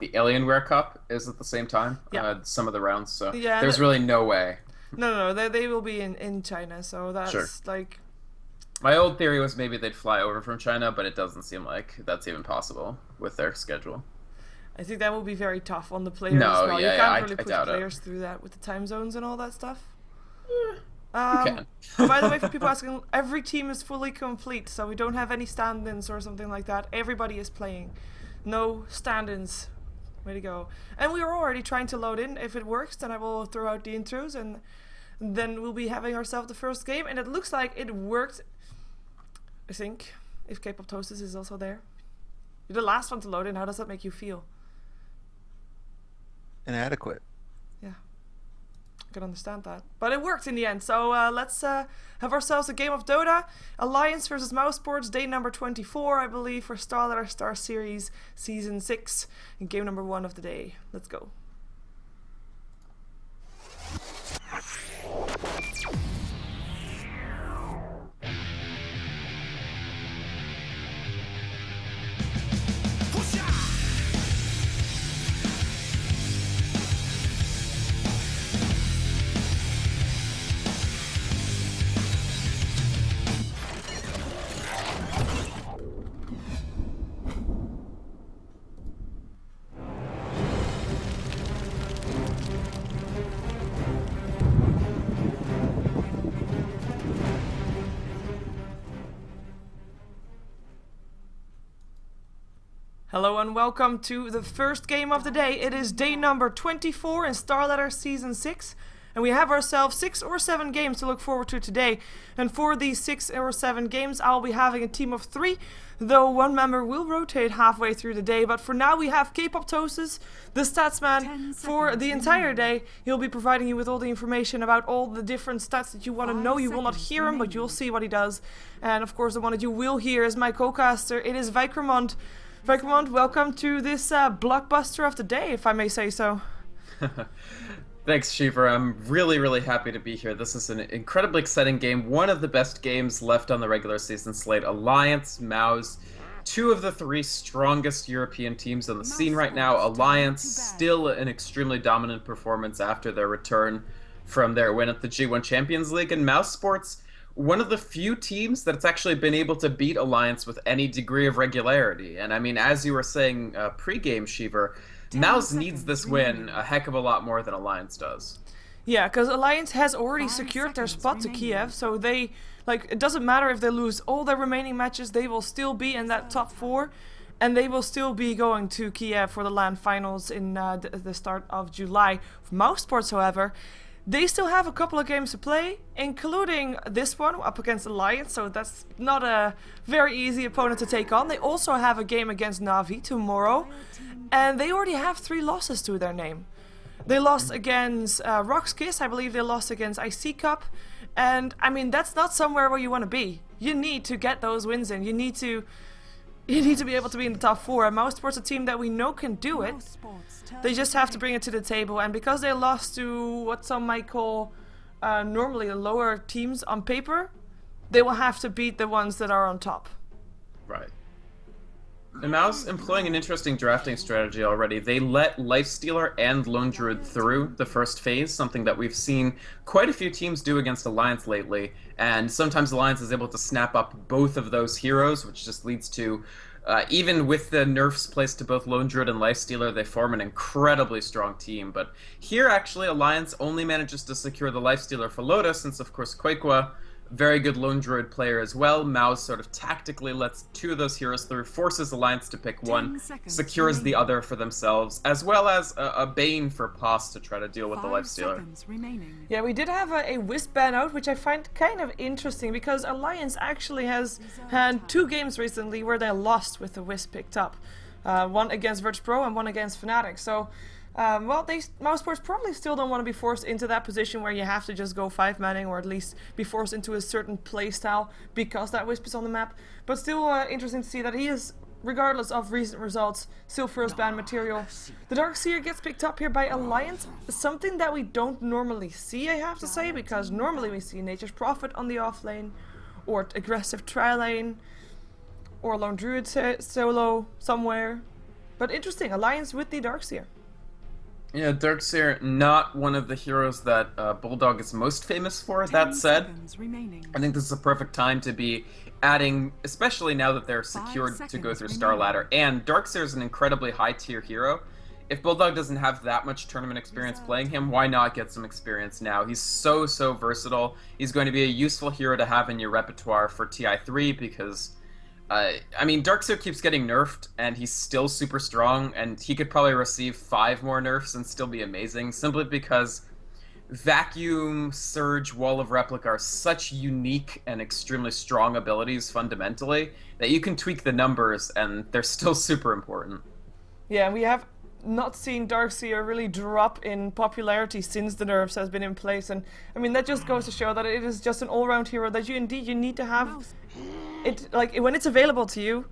the Alienware Cup is at the same time, Yeah. some of the rounds, so Yeah. there's really no way. No. They will be in China. So Sure. that's like. My old theory was maybe they'd fly over from China, but it doesn't seem like that's even possible with their schedule. I think that will be very tough on the players as No, well. You yeah, yeah, can't I, really I push doubt it. players through that with the time zones and all that stuff. Eh, you Um, can. and by the way, for people asking, every team is fully complete, so we don't have any stand-ins or something like that. Everybody is playing. No stand-ins. Way to go. And we are already trying to load in. If it works, then I will throw out the intros, and then we'll be having ourselves the first game. And it looks like it worked, I think, if K-poptosis is also there. You're the last one to load in. How does that make you feel? Inadequate. Yeah. I can understand that. But it worked in the end. So let's have ourselves a game of Dota. Alliance versus Mouse Sports, day number 24, I believe, for StarLadder StarSeries Season 6. And game number 1 of the day. Let's go. Hello and welcome to the first game of the day. It is day number 24 in StarLadder Season 6. And we have ourselves 6 or 7 games to look forward to today. And for these 6 or 7 games, I'll be having a team of 3. Though one member will rotate halfway through the day. But for now we have K-poptosis, the statsman, for the entire day. He'll be providing you with all the information about all the different stats that you want to know. You will not hear him, but you'll see what he does. And of course the one that you will hear is my co-caster. It is Vykromond. Vykromond, welcome to this blockbuster of the day, if I may say so. Thanks, Sheever. I'm really, really happy to be here. This is an incredibly exciting game. One of the best games left on the regular season slate. Alliance, Mouz, 2 of the 3 strongest European teams on the scene right now. Alliance, still an extremely dominant performance after their return from their win at the G1 Champions League. And Mouz Sports, one of the few teams that's actually been able to beat Alliance with any degree of regularity. And I mean, as you were saying pre-game, Sheever, Mouz needs this win a heck of a lot more than Alliance does. Yeah, because Alliance has already secured their spot to Kiev, so they, like, it doesn't matter if they lose all their remaining matches, they will still be in that top 4, and they will still be going to Kiev for the LAN finals in the start of July. For Mouse Sports, however, they still have a couple of games to play, including this one up against Alliance, so that's not a very easy opponent to take on. They also have a game against Na'Vi tomorrow, and they already have 3 losses to their name. They lost against Rock's Kiss, I believe they lost against IC Cup, and I mean, that's not somewhere where you want to be. You need to get those wins in. You need to be able to be in the top 4, and Mouse Sports, a team that we know can do it. They just have to bring it to the table, and because they lost to what some might call normally the lower teams on paper, they will have to beat the ones that are on top. Right. And Mouz employing an interesting drafting strategy already. They let Lifestealer and Lone Druid through the first phase, something that we've seen quite a few teams do against Alliance lately, and sometimes Alliance is able to snap up both of those heroes, which just leads to even with the nerfs placed to both Lone Druid and Lifestealer, they form an incredibly strong team. But here, actually, Alliance only manages to secure the Lifestealer for Lotus, since, of course, Quakwa, very good Lone Druid player as well. Mouz sort of tactically lets 2 of those heroes through, forces Alliance to pick one, secures the other for themselves, as well as a Bane for Pos to try to deal with the Lifestealer. Yeah, we did have a Wisp ban out, which I find kind of interesting, because Alliance actually has had 2 games recently where they lost with the Wisp picked up. One against Virtus Pro and one against Fnatic. So, well, Mouse Sports probably still don't want to be forced into that position where you have to just go 5-manning, or at least be forced into a certain playstyle because that Wisp is on the map. But still interesting to see that he is, regardless of recent results, still first ban material. The Darkseer gets picked up here by Alliance, something that we don't normally see, I have to say, because normally we see Nature's Prophet on the off lane, or aggressive tri lane, or Lone Druid solo somewhere. But interesting, alliance with the Darkseer. Yeah, Darkseer, not one of the heroes that Bulldog is most famous for. That said, I think this is a perfect time to be adding, especially now that they're secured to go through StarLadder. And Darkseer is an incredibly high-tier hero. If Bulldog doesn't have that much tournament experience playing him, why not get some experience now? He's so versatile. He's going to be a useful hero to have in your repertoire for TI3 because... I mean, Darkseer keeps getting nerfed, and he's still super strong, and he could probably receive 5 more nerfs and still be amazing, simply because Vacuum, Surge, Wall of Replica are such unique and extremely strong abilities, fundamentally, that you can tweak the numbers, and they're still super important. Yeah, we have not seen Darkseer really drop in popularity since the nerfs has been in place, and I mean, that just goes to show that it is just an all-round hero that you need to have. It, like, when it's available to you,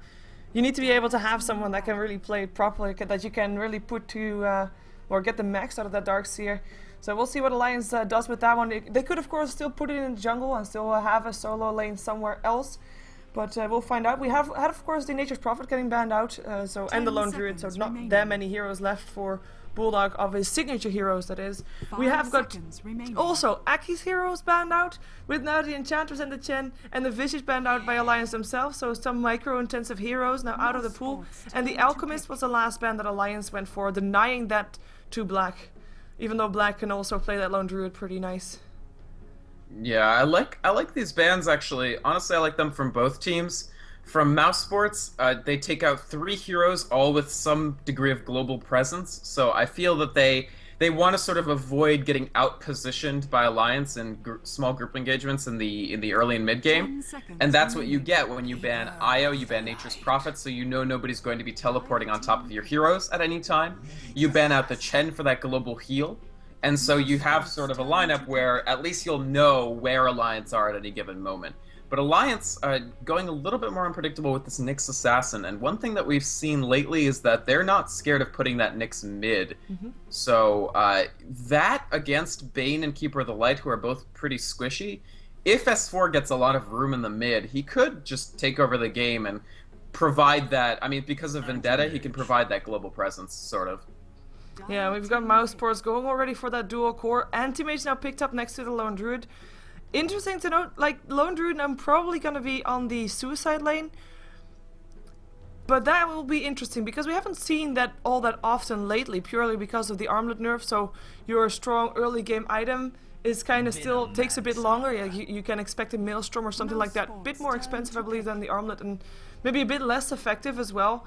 you need to be able to have someone that can really play it properly, that you can really put to, or get the max out of that Darkseer. So we'll see what Alliance does with that one. They could, of course, still put it in the jungle and still have a solo lane somewhere else. But we'll find out. We have had, of course, the Nature's Prophet getting banned out, and the Lone Druid, so not that many heroes left for Bulldog of his signature heroes, that is. We have got also Aki's heroes banned out, with now the Enchantress and the Chen, and the Visage banned out by Alliance themselves, so some micro-intensive heroes now out of the pool. And the Alchemist was the last ban that Alliance went for, denying that to Black, even though Black can also play that Lone Druid pretty nice. Yeah, I like these bans, actually. Honestly, I like them from both teams. From Mouse Sports, they take out 3 heroes, all with some degree of global presence. So I feel that they want to sort of avoid getting out-positioned by Alliance in small group engagements in the early and mid game. And that's what you get when you ban Io, you ban Nature's Prophet, so you know nobody's going to be teleporting on top of your heroes at any time. You ban out the Chen for that global heal. And so you have sort of a lineup where at least you'll know where Alliance are at any given moment. But Alliance going a little bit more unpredictable with this Nyx Assassin, and one thing that we've seen lately is that they're not scared of putting that Nyx mid. So that against Bane and Keeper of the Light, who are both pretty squishy, if S4 gets a lot of room in the mid, he could just take over the game and provide that. I mean, because of Vendetta, he can provide that global presence, sort of. Yeah, we've got Mouse Sports going already for that dual core. Anti-Mage now picked up next to the Lone Druid. Interesting to note, like, Lone Druid, I'm probably going to be on the Suicide lane. But that will be interesting, because we haven't seen that all that often lately, purely because of the armlet nerf. So your strong early game item is kind of still takes a bit longer. Yeah, you can expect a Maelstrom or something like that. A bit more expensive, I believe, than the armlet, and maybe a bit less effective as well.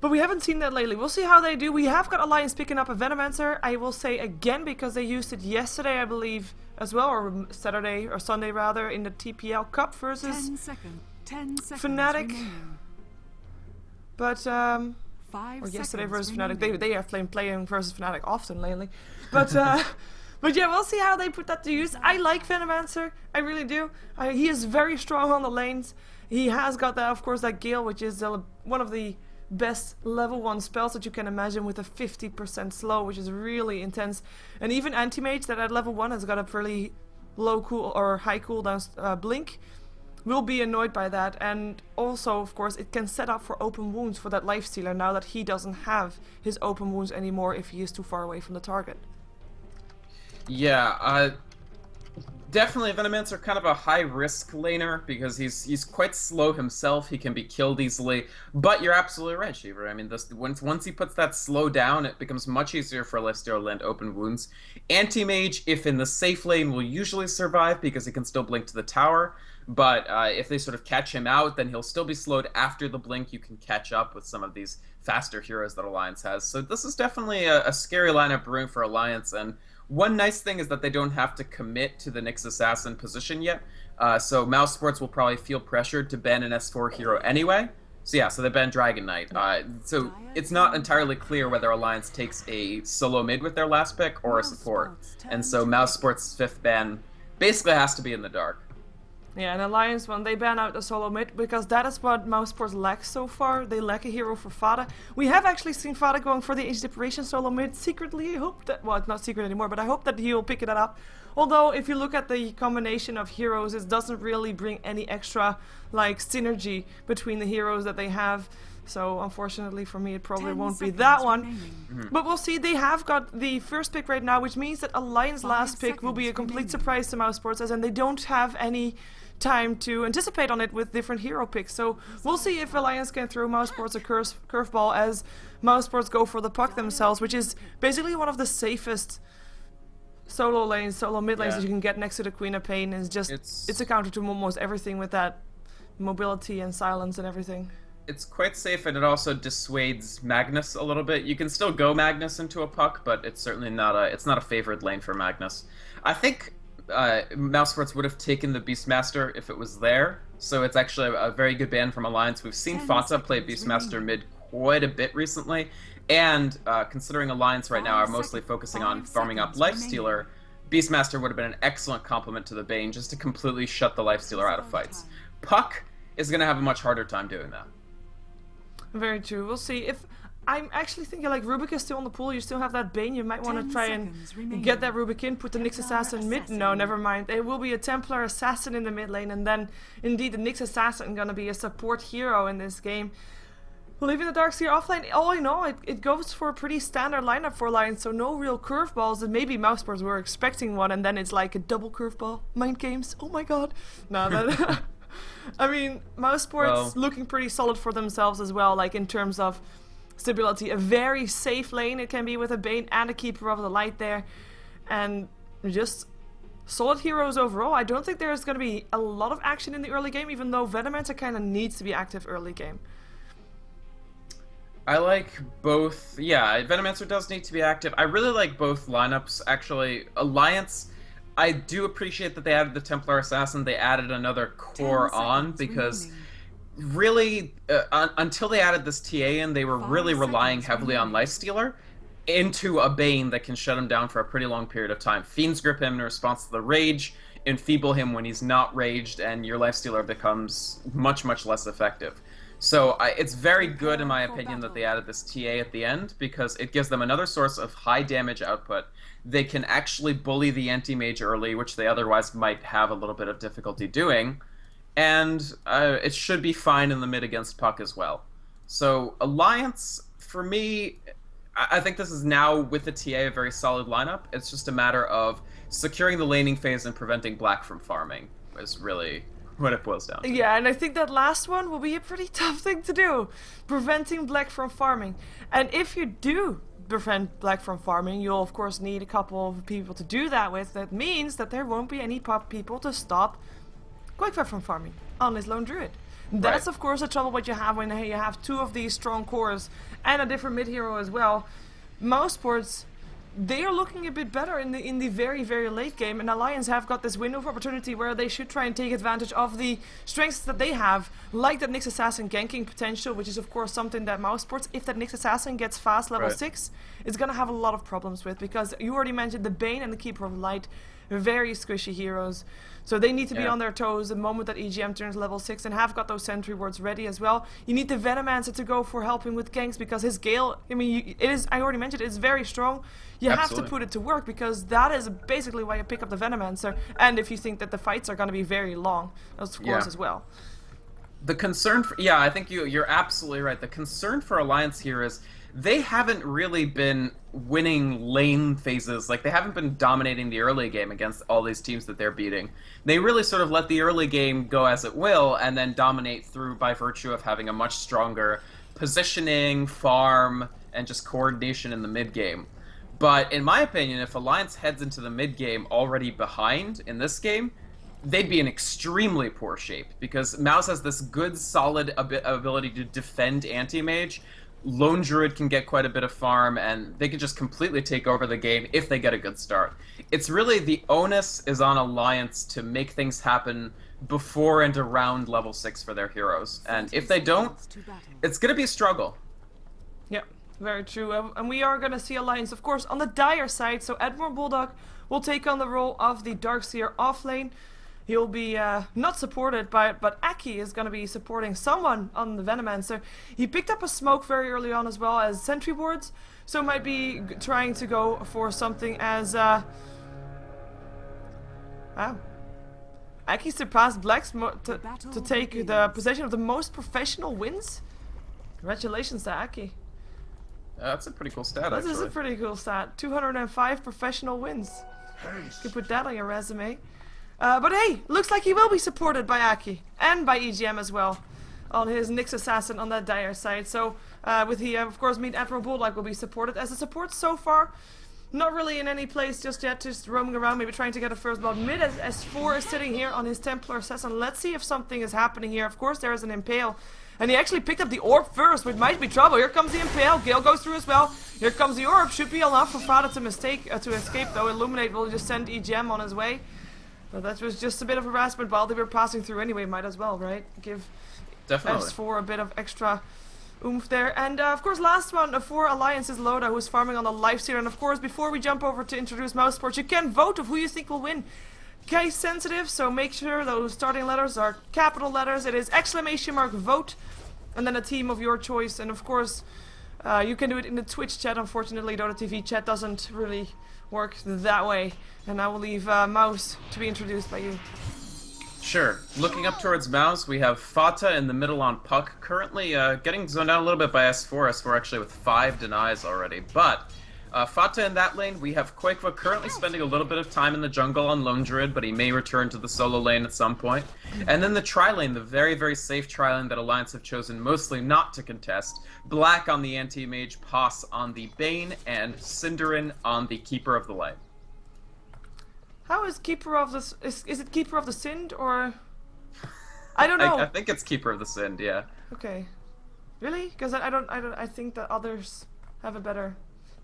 But we haven't seen that lately. We'll see how they do. We have got Alliance picking up a Venomancer, I will say again, because they used it yesterday, I believe, as well, or Saturday, or Sunday rather, in the TPL Cup versus 10 Fnatic. Remaining. But, or yesterday versus Fnatic. They have playing versus Fnatic often lately. But, but yeah, we'll see how they put that to use. I like Venomancer, I really do. He is very strong on the lanes. He has got that, of course, that Gale, which is one of the best level 1 spells that you can imagine, with a 50% slow, which is really intense. And even Anti-Mage, that at level 1 has got a fairly low cool or high cooldown blink, will be annoyed by that. And also, of course, it can set up for open wounds for that Lifestealer now that he doesn't have his open wounds anymore if he is too far away from the target. Yeah, definitely Venomancer, kind of a high-risk laner, because he's quite slow himself. He can be killed easily. But you're absolutely right, Sheever. I mean, once he puts that slow down, it becomes much easier for Lifestealer to land open wounds. Anti-Mage, if in the safe lane, will usually survive, because he can still blink to the tower. But if they sort of catch him out, then he'll still be slowed after the blink. You can catch up with some of these faster heroes that Alliance has. So this is definitely a scary lineup brewing for Alliance, and one nice thing is that they don't have to commit to the Nyx Assassin position yet, so Mouse Sports will probably feel pressured to ban an S4 hero anyway. So yeah, so they ban Dragon Knight. So it's not entirely clear whether Alliance takes a solo mid with their last pick or a support, and so Mouse Sports' 5th ban basically has to be in the dark. Yeah, and Alliance, when they ban out the solo mid, because that is what Mouse Sports lacks so far. They lack a hero for Fada. We have actually seen Fada going for the Age Deprivation solo mid secretly. I hope that, well, it's not secret anymore, but I hope that he'll pick it up. Although, if you look at the combination of heroes, it doesn't really bring any extra, like, synergy between the heroes that they have. So unfortunately for me, it probably won't be that one. Mhm. But we'll see. They have got the first pick right now, which means that Alliance last pick will be a complete surprise to Mousesports, as in they don't have any time to anticipate on it with different hero picks. So we'll see if Alliance can throw Mousesports a curveball, as Mousesports go for the puck themselves, which is basically one of the safest solo lanes, solo mid lanes Yeah. that you can get next to the Queen of Pain. Is just it's a counter to almost everything with that mobility and silence and everything. It's quite safe, and it also dissuades Magnus a little bit. You can still go Magnus into a puck, but it's certainly not a favored lane for Magnus. I think Mousesports would have taken the Beastmaster if it was there, so it's actually a very good ban from Alliance. We've seen Fata play Beastmaster mid quite a bit recently, and considering Alliance right now are mostly focusing on farming up Lifestealer, Beastmaster would have been an excellent complement to the Bane just to completely shut the Lifestealer out of fights. Puck is going to have a much harder time doing that. Very true. We'll see. If I'm actually thinking, like, Rubik is still on the pool, you still have that Bane, you might want to try and get that Rubik in, put the Nyx Assassin mid. No, never mind. It will be a Templar Assassin in the mid lane, and then indeed the Nyx Assassin gonna be a support hero in this game. Leaving the Darkseer offlane, all in all, it goes for a pretty standard lineup for Alliance, so no real curveballs, and maybe Mousesports were expecting one, and then it's like a double curveball. Mind games, oh my god. No, that... I mean, Mousesports looking pretty solid for themselves as well, like in terms of stability. A very safe lane it can be with a Bane and a Keeper of the Light there. And just solid heroes overall. I don't think there's going to be a lot of action in the early game, even though Venomancer kind of needs to be active early game. I like both. Yeah, Venomancer does need to be active. I really like both lineups, actually. Alliance, I do appreciate that they added the Templar Assassin. They added another core on, because really, until they added this TA in, they were really relying heavily on Lifestealer into a Bane that can shut him down for a pretty long period of time. Fiends grip him in response to the Rage, enfeeble him when he's not raged, and your Lifestealer becomes much, much less effective. So it's very good, in my opinion, that they added this TA at the end, because it gives them another source of high damage output. They can actually bully the anti-mage early, which they otherwise might have a little bit of difficulty doing, and it should be fine in the mid against Puck as well. So Alliance, for me, I think this is now, with the TA, a very solid lineup. It's just a matter of securing the laning phase and preventing Black from farming, is really what it boils down to. Yeah, and I think that last one will be a pretty tough thing to do, preventing Black from farming. And if you do prevent Black from farming, you'll of course need a couple of people to do that with. That means that there won't be any people to stop Quakefire from farming on his lone druid. That's of course the trouble what you have when you have two of these strong cores and a different mid hero as well. Mousesports, they are looking a bit better in the very, very late game, and Alliance have got this window of opportunity where they should try and take advantage of the strengths that they have, like that Nyx Assassin ganking potential, which is of course something that Mousesports, if that Nyx Assassin gets fast level 6, is going to have a lot of problems with, because you already mentioned the Bane and the Keeper of Light, very squishy heroes. So they need to be on their toes the moment that EGM turns level 6, and have got those sentry wards ready as well. You need the Venomancer to go for helping with ganks, because his Gale, I mean, it is, I already mentioned, it's very strong. You have to put it to work, because that is basically why you pick up the Venomancer. And if you think that the fights are going to be very long, of course, as well. The concern for, I think you're absolutely right. The concern for Alliance here is they haven't really been winning lane phases. Like, they haven't been dominating the early game against all these teams that they're beating. They really sort of let the early game go as it will, and then dominate through by virtue of having a much stronger positioning, farm, and just coordination in the mid game. But in my opinion, if Alliance heads into the mid game already behind in this game, they'd be in extremely poor shape, because Mouz has this good, solid ability to defend anti-mage. Lone Druid can get quite a bit of farm, and they can just completely take over the game if they get a good start. It's really, the onus is on Alliance to make things happen before and around level 6 for their heroes. And if they don't, it's going to be a struggle. Yep, very true. And we are going to see Alliance, of course, on the dire side. So Admiral Bulldog will take on the role of the Darkseer offlane. He'll be not supported by it, but Aki is going to be supporting someone on the Venomancer. He picked up a smoke very early on as well as sentry wards, so might be trying to go for something as... Wow. Aki surpassed Blacks to take the possession of the most professional wins? Congratulations to Aki. That's a pretty cool stat, This actually. is a pretty cool stat. 205 professional wins. You can put that on your resume. But hey, looks like he will be supported by Aki and by EGM as well on his Nyx Assassin on that dire side. So with he, of course, Meet Admiral Bulldog will be supported. As a support so far, not really in any place just yet, just roaming around, maybe trying to get a first blood mid as S4 is sitting here on his Templar Assassin. Let's see if something is happening here. Of course, there is an Impale. And he actually picked up the orb first, which might be trouble. Here comes the Impale. Gale goes through as well. Here comes the orb. Should be enough for Fada to escape, though. Illuminate will just send EGM on his way. But that was just a bit of harassment while they were passing through anyway. Might as well, right? Give Definitely. S4 a bit of extra oomph there. And of course, last one for Alliance is Loda, who's farming on the Lifestealer. And of course, before we jump over to introduce Mouse Sports, you can vote of who you think will win. Case sensitive, so make sure those starting letters are capital letters. It is !vote and then a team of your choice. And of course, you can do it in the Twitch chat. Unfortunately, Dota TV chat doesn't really work that way. And I will leave Mouse to be introduced by you. Sure. Looking up towards Mouz, we have Fata in the middle on Puck, currently getting zoned out a little bit by S4. S4 actually with 5 denies already. But Fata in that lane, we have Quakeva currently spending a little bit of time in the jungle on Lone Druid, but he may return to the solo lane at some point. And then the tri-lane, the very, very safe tri-lane that Alliance have chosen mostly not to contest. Black on the anti-mage, Poss on the Bane, and Cinderin on the Keeper of the Light. How is Keeper of the... Is it Keeper of the Sind, or... I don't know. I think it's Keeper of the Sind, yeah. Okay. Really? Because I think that others have a better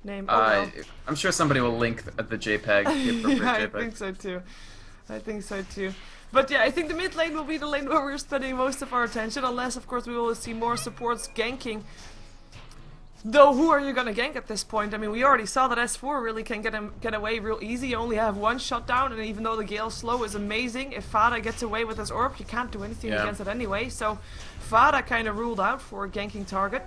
name. Oh, well. I'm sure somebody will link the JPEG. The appropriate Yeah, I JPEG. think so too. I think so too. But yeah, I think the mid lane will be the lane where we're spending most of our attention, unless of course we will see more supports ganking. Though who are you gonna gank at this point? I mean, we already saw that S4 really can get away real easy. You only have one shutdown, and even though the Gale slow is amazing, if Fada gets away with his orb, you can't do anything against it anyway. So Fada kind of ruled out for a ganking target.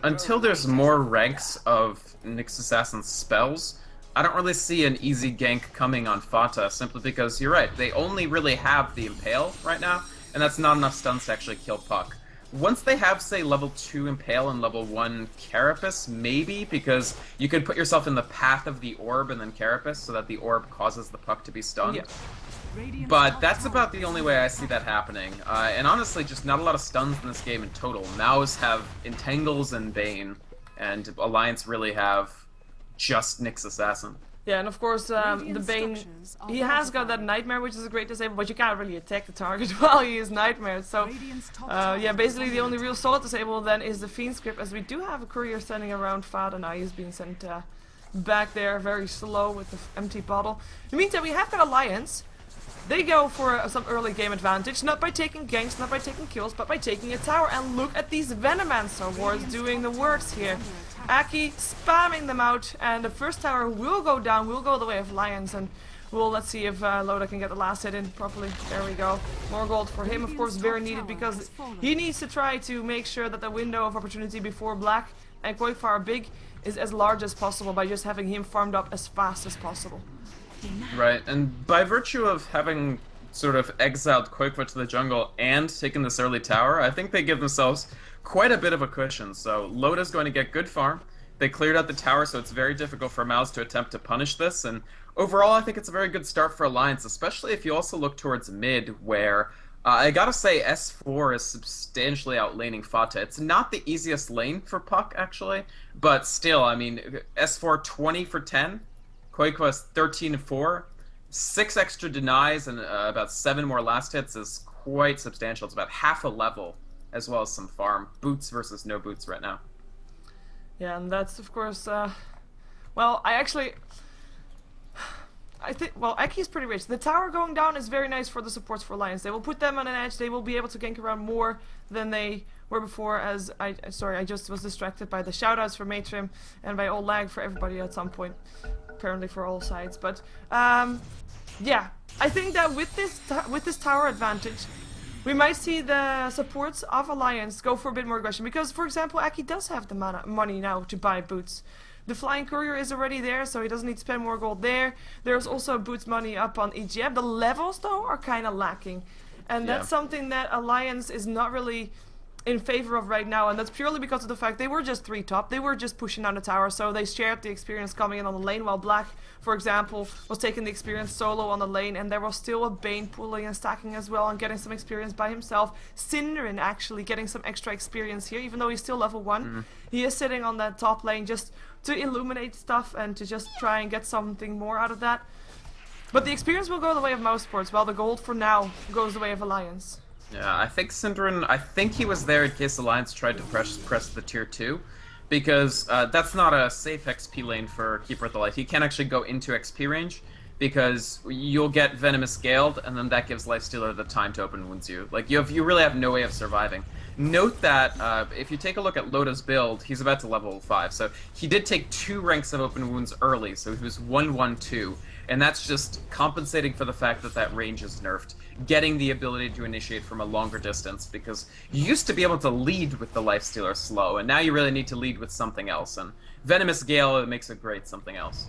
Until there's more ranks of Nyx Assassin spells, I don't really see an easy gank coming on Fata, simply because you're right, they only really have the Impale right now, and that's not enough stuns to actually kill Puck. Once they have, say, level 2 Impale and level 1 Carapace, maybe, because you could put yourself in the path of the orb and then Carapace, so that the orb causes the Puck to be stunned. Yeah. But that's about the only way I see that happening. And honestly, just not a lot of stuns in this game in total. Mouz have Entangles and Bane, and Alliance really have just Nyx Assassin. Yeah, and of course, the Bane, he has got that Nightmare, which is a great disable, but you can't really attack the target while he is Nightmare. So, yeah, basically the only real solid disable then is the Fiend Script, as we do have a courier standing around Fada now. He's being sent back there very slow with the empty bottle. In the meantime, we have got Alliance. They go for some early game advantage, not by taking ganks, not by taking kills, but by taking a tower. And look at these Venomancer wards doing the works here. Aki spamming them out, and the first tower will go down, will go the way of Lions, and let's see if Loda can get the last hit in properly. There we go. More gold for him, of course, very needed, because he needs to try to make sure that the window of opportunity before Black and Quakefire Big is as large as possible by just having him farmed up as fast as possible. Right, and by virtue of having sort of exiled Quakefoot to the jungle and taken this early tower, I think they give themselves quite a bit of a cushion. So Loda's going to get good farm. They cleared out the tower, so it's very difficult for Mouz to attempt to punish this. And overall, I think it's a very good start for Alliance, especially if you also look towards mid, where I gotta say S4 is substantially outlaning Fata. It's not the easiest lane for Puck, actually, but still, I mean, S4 20 for 10. Quakequest 13-4, 6 extra denies and about 7 more last hits is quite substantial. It's about half a level, as well as some farm. Boots versus no boots right now. Yeah, and that's of course, well, I think, well, Aki's pretty rich. The tower going down is very nice for the supports for Alliance. They will put them on an edge. They will be able to gank around more than they were before, as I just was distracted by the shoutouts for Matrim and by all lag for everybody at some point. Apparently for all sides, but yeah, I think that with this tower advantage, we might see the supports of Alliance go for a bit more aggression, because, for example, Aki does have the money now to buy boots. The Flying Courier is already there, so he doesn't need to spend more gold there. There's also boots money up on EGM. The levels, though, are kind of lacking, and that's something that Alliance is not really in favor of right now, and that's purely because of the fact they were just 3 top. They were just pushing down the tower, so they shared the experience coming in on the lane, while Black, for example, was taking the experience solo on the lane, and there was still a Bane pulling and stacking as well and getting some experience by himself. Synderen actually getting some extra experience here, even though he's still level 1. He is sitting on that top lane just to illuminate stuff and to just try and get something more out of that. But the experience will go the way of Mouz Sports, while the gold for now goes the way of Alliance. Yeah, I think Synderen, I think he was there in case Alliance tried to press the tier 2, because that's not a safe XP lane for Keeper of the Light. He can't actually go into XP range, because you'll get Venomous Galed, and then that gives Lifestealer the time to open wounds you. Like, you really have no way of surviving. Note that if you take a look at Loda's build, he's about to level 5, so he did take 2 ranks of open wounds early, so he was 1-1-2, and that's just compensating for the fact that that range is nerfed, getting the ability to initiate from a longer distance, because you used to be able to lead with the Lifestealer slow, and now you really need to lead with something else, and Venomous Gale makes a great something else.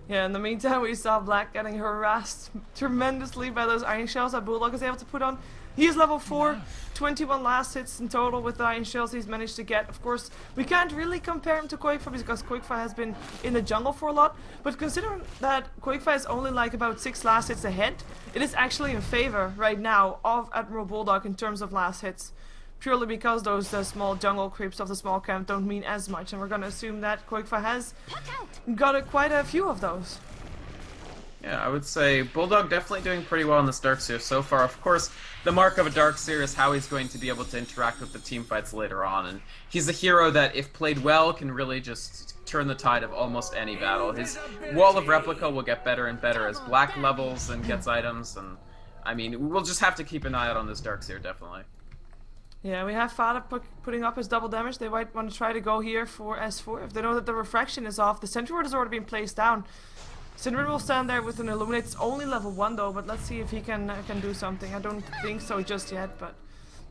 Yeah, in the meantime, we saw Black getting harassed tremendously by those Iron Shells that Bulldog is able to put on. He is level 4, 21 last hits in total with the Iron Shells he's managed to get. Of course, we can't really compare him to Quakefire because Quakefire has been in the jungle for a lot, but considering that Quakefire is only like about 6 last hits ahead, it is actually in favor right now of Admiral Bulldog in terms of last hits. Purely because those small jungle creeps of the small camp don't mean as much, and we're gonna assume that Quakefire has got quite a few of those. Yeah, I would say Bulldog definitely doing pretty well in this Darkseer so far. Of course, the mark of a Darkseer is how he's going to be able to interact with the team fights later on, and he's a hero that, if played well, can really just turn the tide of almost any battle. His Wall of Replica will get better and better as Black levels and gets items, and I mean, we'll just have to keep an eye out on this Darkseer, definitely. Yeah, we have Fada putting up his double damage. They might want to try to go here for S4. If they know that the refraction is off, the sentry ward has already been placed down. Synderen will stand there with an Illuminate. It's only level 1 though, but let's see if he can do something. I don't think so just yet, but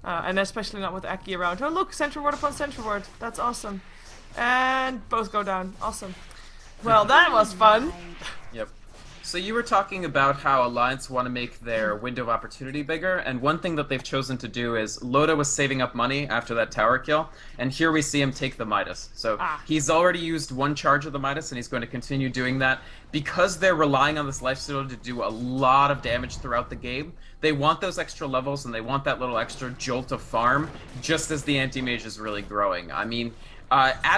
and especially not with Aki around. Oh look, sentry ward upon sentry ward. That's awesome. And both go down. Awesome. Well, that was fun. Yep. So you were talking about how Alliance want to make their window of opportunity bigger, and one thing that they've chosen to do is Loda was saving up money after that tower kill, and here we see him take the Midas. So he's already used 1 charge of the Midas, and he's going to continue doing that. Because they're relying on this Lifestealer to do a lot of damage throughout the game, they want those extra levels, and they want that little extra jolt of farm, just as the Anti-Mage is really growing. I mean, at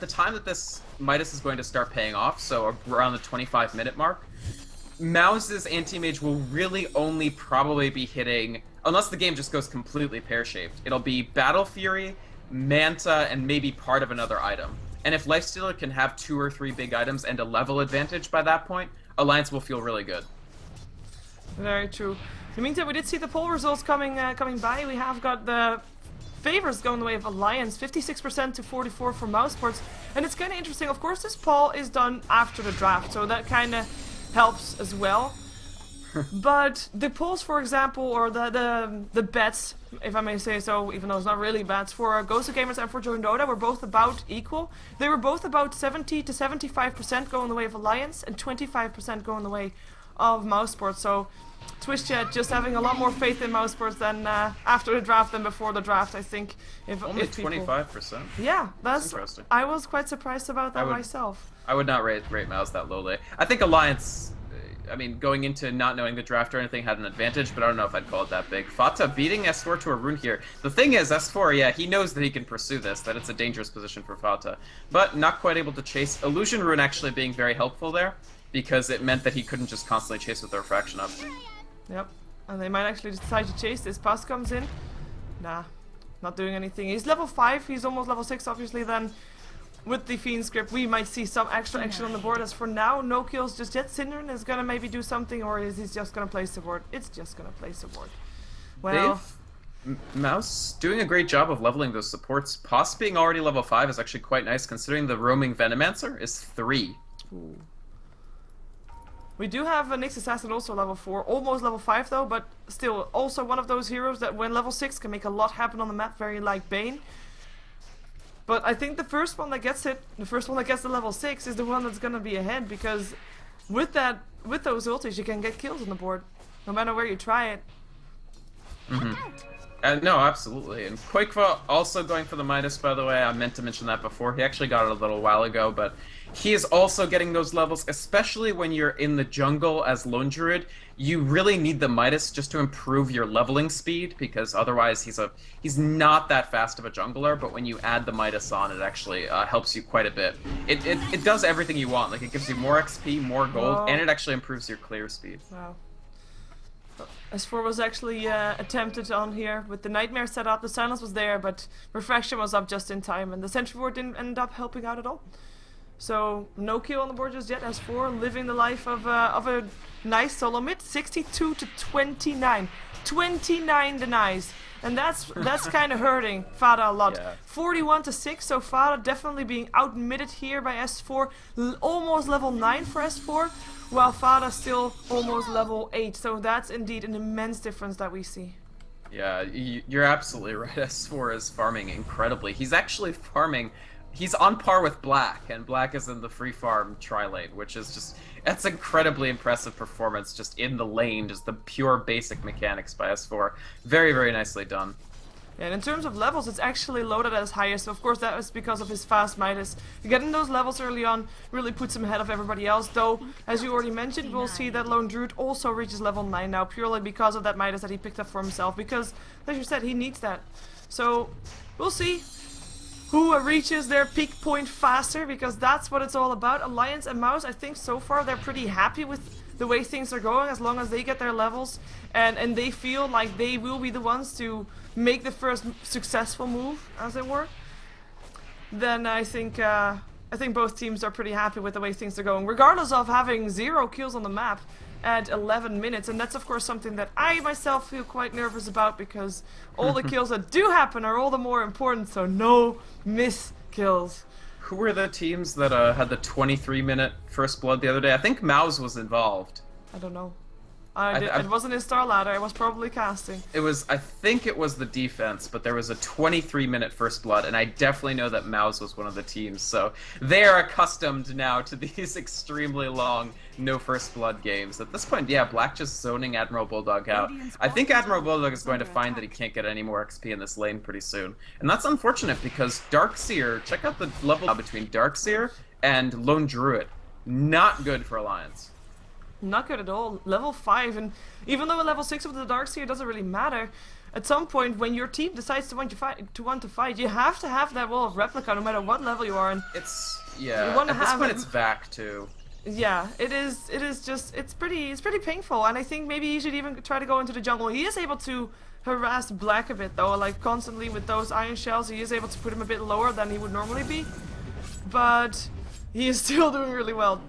the time that this Midas is going to start paying off, so around the 25-minute mark, Mouz's Anti-Mage will really only probably be hitting, unless the game just goes completely pear-shaped, it'll be Battle Fury, Manta, and maybe part of another item. And if Lifestealer can have 2 or 3 big items and a level advantage by that point, Alliance will feel really good. Very true. In the meantime, we did see the poll results coming by. We have got the favors going the way of Alliance, 56% to 44% for Mouz Sports. And it's kind of interesting. Of course, this poll is done after the draft, so that kind of helps as well. But the polls, for example, or the bets, if I may say so, even though it's not really bets, for Ghost of Gamers and for Joe Dota were both about equal. They were both about 70 to 75% going the way of Alliance and 25% going the way of Mouz Sports. So Twitch chat just having a lot more faith in Mouz Sports than after the draft than before the draft, I think. Only 25%? Yeah, that's interesting. I was quite surprised about that myself. I would not rate Mouz that lowly. I think Alliance, I mean, going into not knowing the draft or anything had an advantage, but I don't know if I'd call it that big. Fata beating S4 to a rune here. The thing is, S4, yeah, he knows that he can pursue this, that it's a dangerous position for Fata, but not quite able to chase. Illusion Rune actually being very helpful there, because it meant that he couldn't just constantly chase with the refraction up. Yep, and they might actually decide to chase this. Pass comes in. Nah, not doing anything. He's level 5, he's almost level 6 obviously. Then with the Fiend script we might see some extra action on the board. As for now, no kills just yet. Synderen is gonna maybe do something, or is he just gonna place the board? It's just gonna place the board. Well, Mouz doing a great job of leveling those supports. Poss being already level 5 is actually quite nice, considering the roaming Venomancer is 3. Ooh. We do have a Nyx Assassin also level 4, almost level 5 though, but still also one of those heroes that when level 6 can make a lot happen on the map, very like Bane. But I think the first one that gets it, the first one that gets the level 6 is the one that's gonna be ahead, because with those ultis you can get kills on the board, no matter where you try it. No, absolutely. And Quakefa also going for the Midas, by the way. I meant to mention that before. He actually got it a little while ago, but he is also getting those levels, especially when you're in the jungle as Lone Druid. You really need the Midas just to improve your leveling speed, because otherwise he's not that fast of a jungler, but when you add the Midas on, it actually helps you quite a bit. It does everything you want. Like, it gives you more XP, more gold, Whoa. and it actually improves your clear speed. Wow. S4 was actually attempted on here with the Nightmare set up. The silence was there, but Refraction was up just in time, and the Sentry Ward didn't end up helping out at all. So no kill on the board just yet. S4 living the life of a nice solo mid, 62 to 29, 29 denies, and that's kind of hurting Fada a lot. Yeah. 41 to 6. So Fada definitely being outmitted here by S4, almost level 9 for S4. While Fada still almost level 8, so that's indeed an immense difference that we see. Yeah, you're absolutely right. S4 is farming incredibly. He's actually farming, he's on par with Black, and Black is in the free farm tri-lane, which is just, that's incredibly impressive performance just in the lane, just the pure basic mechanics by S4. Very, very nicely done. And in terms of levels, it's actually loaded as highest. So of course that is because of his fast Midas. Getting those levels early on really puts him ahead of everybody else. Though, as you already mentioned, we'll see that Lone Druid also reaches level 9 now, purely because of that Midas that he picked up for himself. Because, as you said, he needs that. So, we'll see who reaches their peak point faster, because that's what it's all about. Alliance and Mouz, I think so far they're pretty happy with the way things are going, as long as they get their levels and they feel like they will be the ones to make the first successful move, as it were. Then I think both teams are pretty happy with the way things are going, regardless of having 0 kills on the map at 11 minutes. And that's of course something that I myself feel quite nervous about, because all the kills that do happen are all the more important, so no miss kills. Who were the teams that had the 23-minute first blood the other day? I think Mouz was involved. I don't know. It wasn't in StarLadder, I was probably casting. I think it was the defense, but there was a 23-minute first blood, and I definitely know that Mouz was one of the teams, so they are accustomed now to these extremely long no first blood games. At this point, yeah, Black just zoning Admiral Bulldog out. I think Admiral Bulldog is going to find that he can't get any more XP in this lane pretty soon, and that's unfortunate, because Darkseer, check out the level between Darkseer and Lone Druid. Not good for Alliance. Not good at all. Level 5, and even though a level 6 with the Darkseer doesn't really matter, at some point when your team decides to want to fight, you have to have that wall of replica no matter what level you are in. Yeah, at this point it's Vac too. Yeah, it's pretty painful, and I think maybe he should even try to go into the jungle. He is able to harass Black a bit though, like constantly with those iron shells. He is able to put him a bit lower than he would normally be, but he is still doing really well.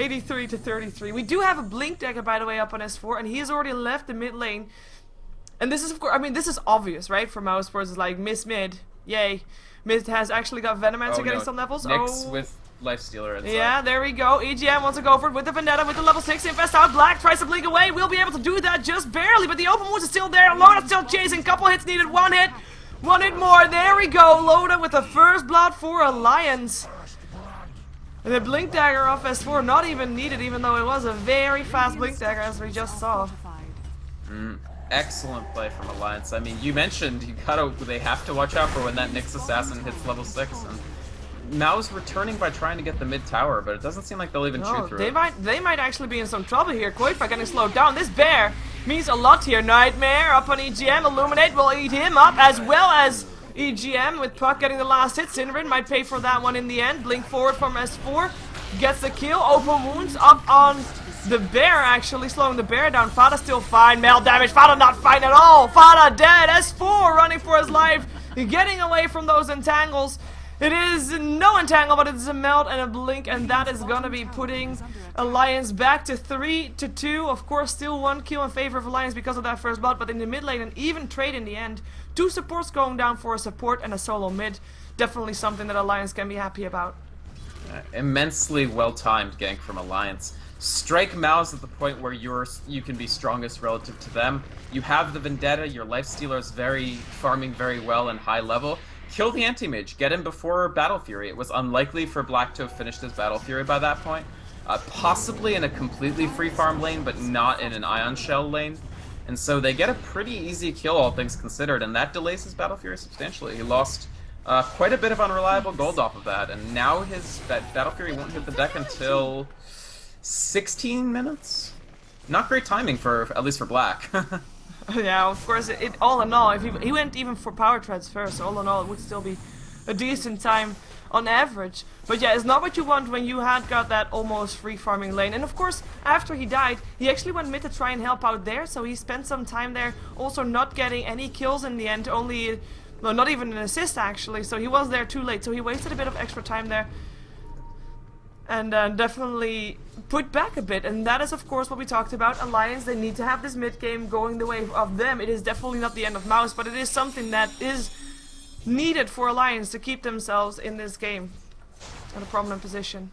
83 to 33. We do have a Blink Dagger, by the way, up on S4, and he has already left the mid lane. And this is, of course, I mean, this is obvious, right? For Mouz, where it's like, Miss Mid, yay. Mid has actually got Venomancer getting some levels. Nyx with Lifestealer inside. Yeah, there we go. EGM wants to go for it with the Vendetta, with the level 6. Infest out. Black tries to blink away. We'll be able to do that just barely, but the open wounds is still there. Loda still chasing. Couple hits needed. One hit more. There we go. Loda with the first blood for Alliance. And the Blink Dagger off S4 not even needed, even though it was a very fast Blink Dagger, as we just saw. Excellent play from Alliance. I mean, you mentioned they have to watch out for when that Nyx Assassin hits level 6. And Mouz returning by trying to get the mid tower, but it doesn't seem like they'll even chew through they it. They might actually be in some trouble here. Quakefa getting slowed down. This bear means a lot here. Nightmare up on EGM. Illuminate will eat him up, as well as EGM with Puck getting the last hit. Cinderin might pay for that one in the end. Blink forward from S4. Gets the kill. Open wounds up on the bear, actually slowing the bear down. Fada still fine. Male damage. Fada not fine at all. Fada dead. S4 running for his life. Getting away from those entangles. It is no entangle, but it's a melt and a blink, and that is gonna be putting Alliance back to 3 to 2. Of course, still 1 kill in favor of Alliance because of that first blood, but in the mid lane, an even trade in the end. 2 supports going down for a support and a solo mid. Definitely something that Alliance can be happy about. Immensely well-timed gank from Alliance. Strike Mouz at the point where you can be strongest relative to them. You have the Vendetta, your Lifestealer is farming very well and high level. Kill the Anti-Mage, get him before Battle Fury. It was unlikely for Black to have finished his Battle Fury by that point. Possibly in a completely free farm lane, but not in an Ion Shell lane. And so they get a pretty easy kill, all things considered, and that delays his Battle Fury substantially. He lost quite a bit of unreliable gold off of that, and now his Battle Fury won't hit the deck until 16 minutes? Not great timing for, at least for Black. Yeah, of course, all in all, if he went even for power treads first, all in all, it would still be a decent time on average. But yeah, it's not what you want when you had got that almost free farming lane. And of course, after he died, he actually went mid to try and help out there, so he spent some time there, also not getting any kills in the end, only, well, not even an assist actually, so he was there too late, so he wasted a bit of extra time there. And definitely put back a bit, and that is of course what we talked about. Alliance, they need to have this mid game going the way of them. It is definitely not the end of Mouz, but it is something that is needed for Alliance to keep themselves in this game in a prominent position.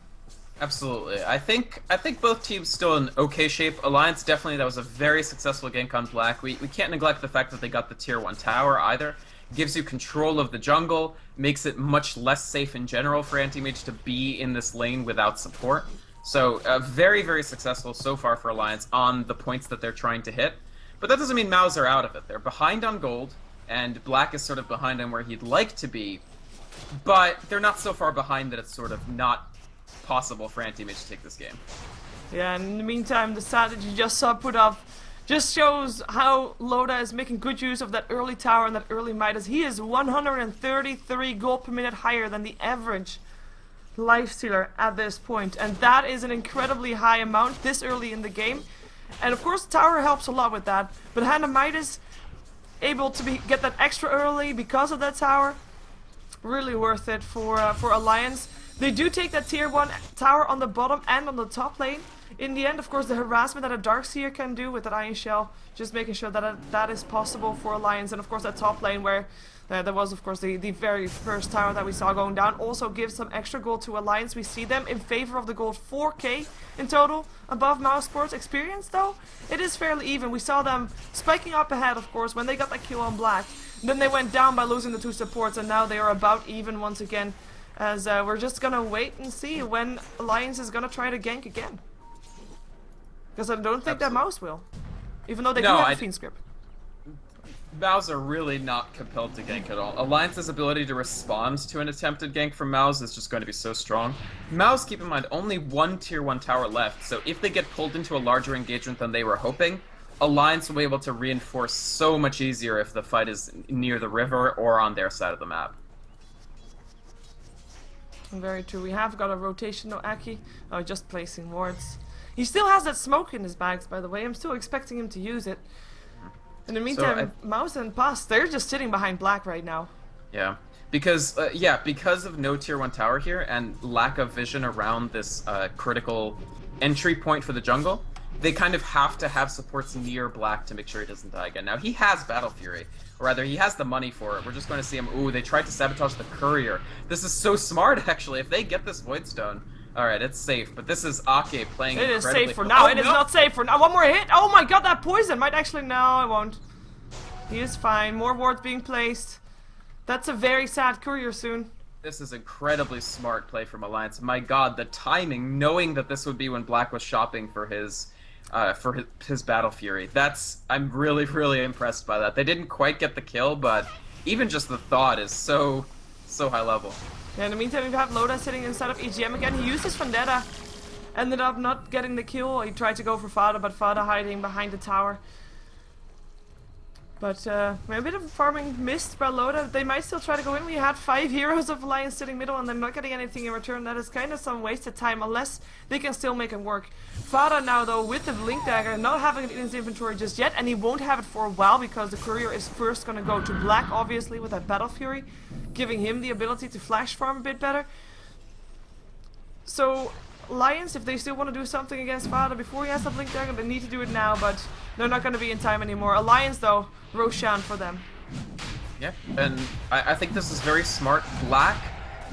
Absolutely. I think both teams still in okay shape. Alliance, definitely, that was a very successful gank on Black. We can't neglect the fact that they got the tier 1 tower either. Gives you control of the jungle, makes it much less safe in general for Anti-Mage to be in this lane without support. So very, very successful so far for Alliance on the points that they're trying to hit. But that doesn't mean Mouz are out of it. They're behind on gold, and Black is sort of behind on where he'd like to be. But they're not so far behind that it's sort of not possible for Anti-Mage to take this game. Yeah, and in the meantime, the stat that you just saw put up just shows how Loda is making good use of that early tower and that early Midas. He is 133 gold per minute higher than the average lifestealer at this point. And that is an incredibly high amount this early in the game. And of course, tower helps a lot with that. But Hannah Midas able to get that extra early because of that tower. Really worth it for Alliance. They do take that tier 1 tower on the bottom and on the top lane. In the end, of course, the harassment that a Darkseer can do with that Iron Shell, just making sure that that is possible for Alliance. And of course that top lane where there was of course the very first tower that we saw going down also gives some extra gold to Alliance. We see them in favor of the gold, 4k in total above Mouse Sports. Experience though, it is fairly even. We saw them spiking up ahead of course when they got that kill on Black. Then they went down by losing the 2 supports, and now they are about even once again, as we're just gonna wait and see when Alliance is gonna try to gank again. Because I don't think that Mouse will. Even though they do have a Fiend script. Mouz are really not compelled to gank at all. Alliance's ability to respond to an attempted gank from Mouz is just going to be so strong. Mouz, keep in mind, only 1 tier 1 tower left, so if they get pulled into a larger engagement than they were hoping, Alliance will be able to reinforce so much easier if the fight is near the river or on their side of the map. Very true. We have got a rotation though, Aki. Oh, just placing wards. He still has that smoke in his bags, by the way. I'm still expecting him to use it. In the meantime, Mouz and Pass, they're just sitting behind Black right now. Yeah, because of no tier 1 tower here and lack of vision around this critical entry point for the jungle, they kind of have to have supports near Black to make sure he doesn't die again. Now, he has Battle Fury, or rather, he has the money for it. We're just going to see him. Ooh, they tried to sabotage the courier. This is so smart, actually. If they get this Voidstone, alright, it's safe. But this is Ake playing It incredibly... is safe for now. It is not safe for now. One more hit. Oh my god, that poison might actually... No, I won't. He is fine. More wards being placed. That's a very sad courier soon. This is incredibly smart play from Alliance. My god, the timing, knowing that this would be when Black was shopping for his Battle Fury. I'm really, really impressed by that. They didn't quite get the kill, but even just the thought is so high level. Yeah, in the meantime, we have Loda sitting inside of EGM again. He used his Vendetta. Ended up not getting the kill. He tried to go for Fada, but Fada hiding behind the tower. But a bit of farming missed by Loda. They might still try to go in. We had 5 heroes of Alliance sitting middle and they're not getting anything in return. That is kind of some wasted time unless they can still make it work. Fada now though with the Blink Dagger, not having it in his inventory just yet, and he won't have it for a while because the courier is first going to go to Black obviously with that Battle Fury, giving him the ability to flash farm a bit better. So Alliance, if they still want to do something against Fada before he has the Blink Dagger, they need to do it now, but they're not going to be in time anymore. Alliance though, Roshan for them. Yeah, and I think this is very smart. Black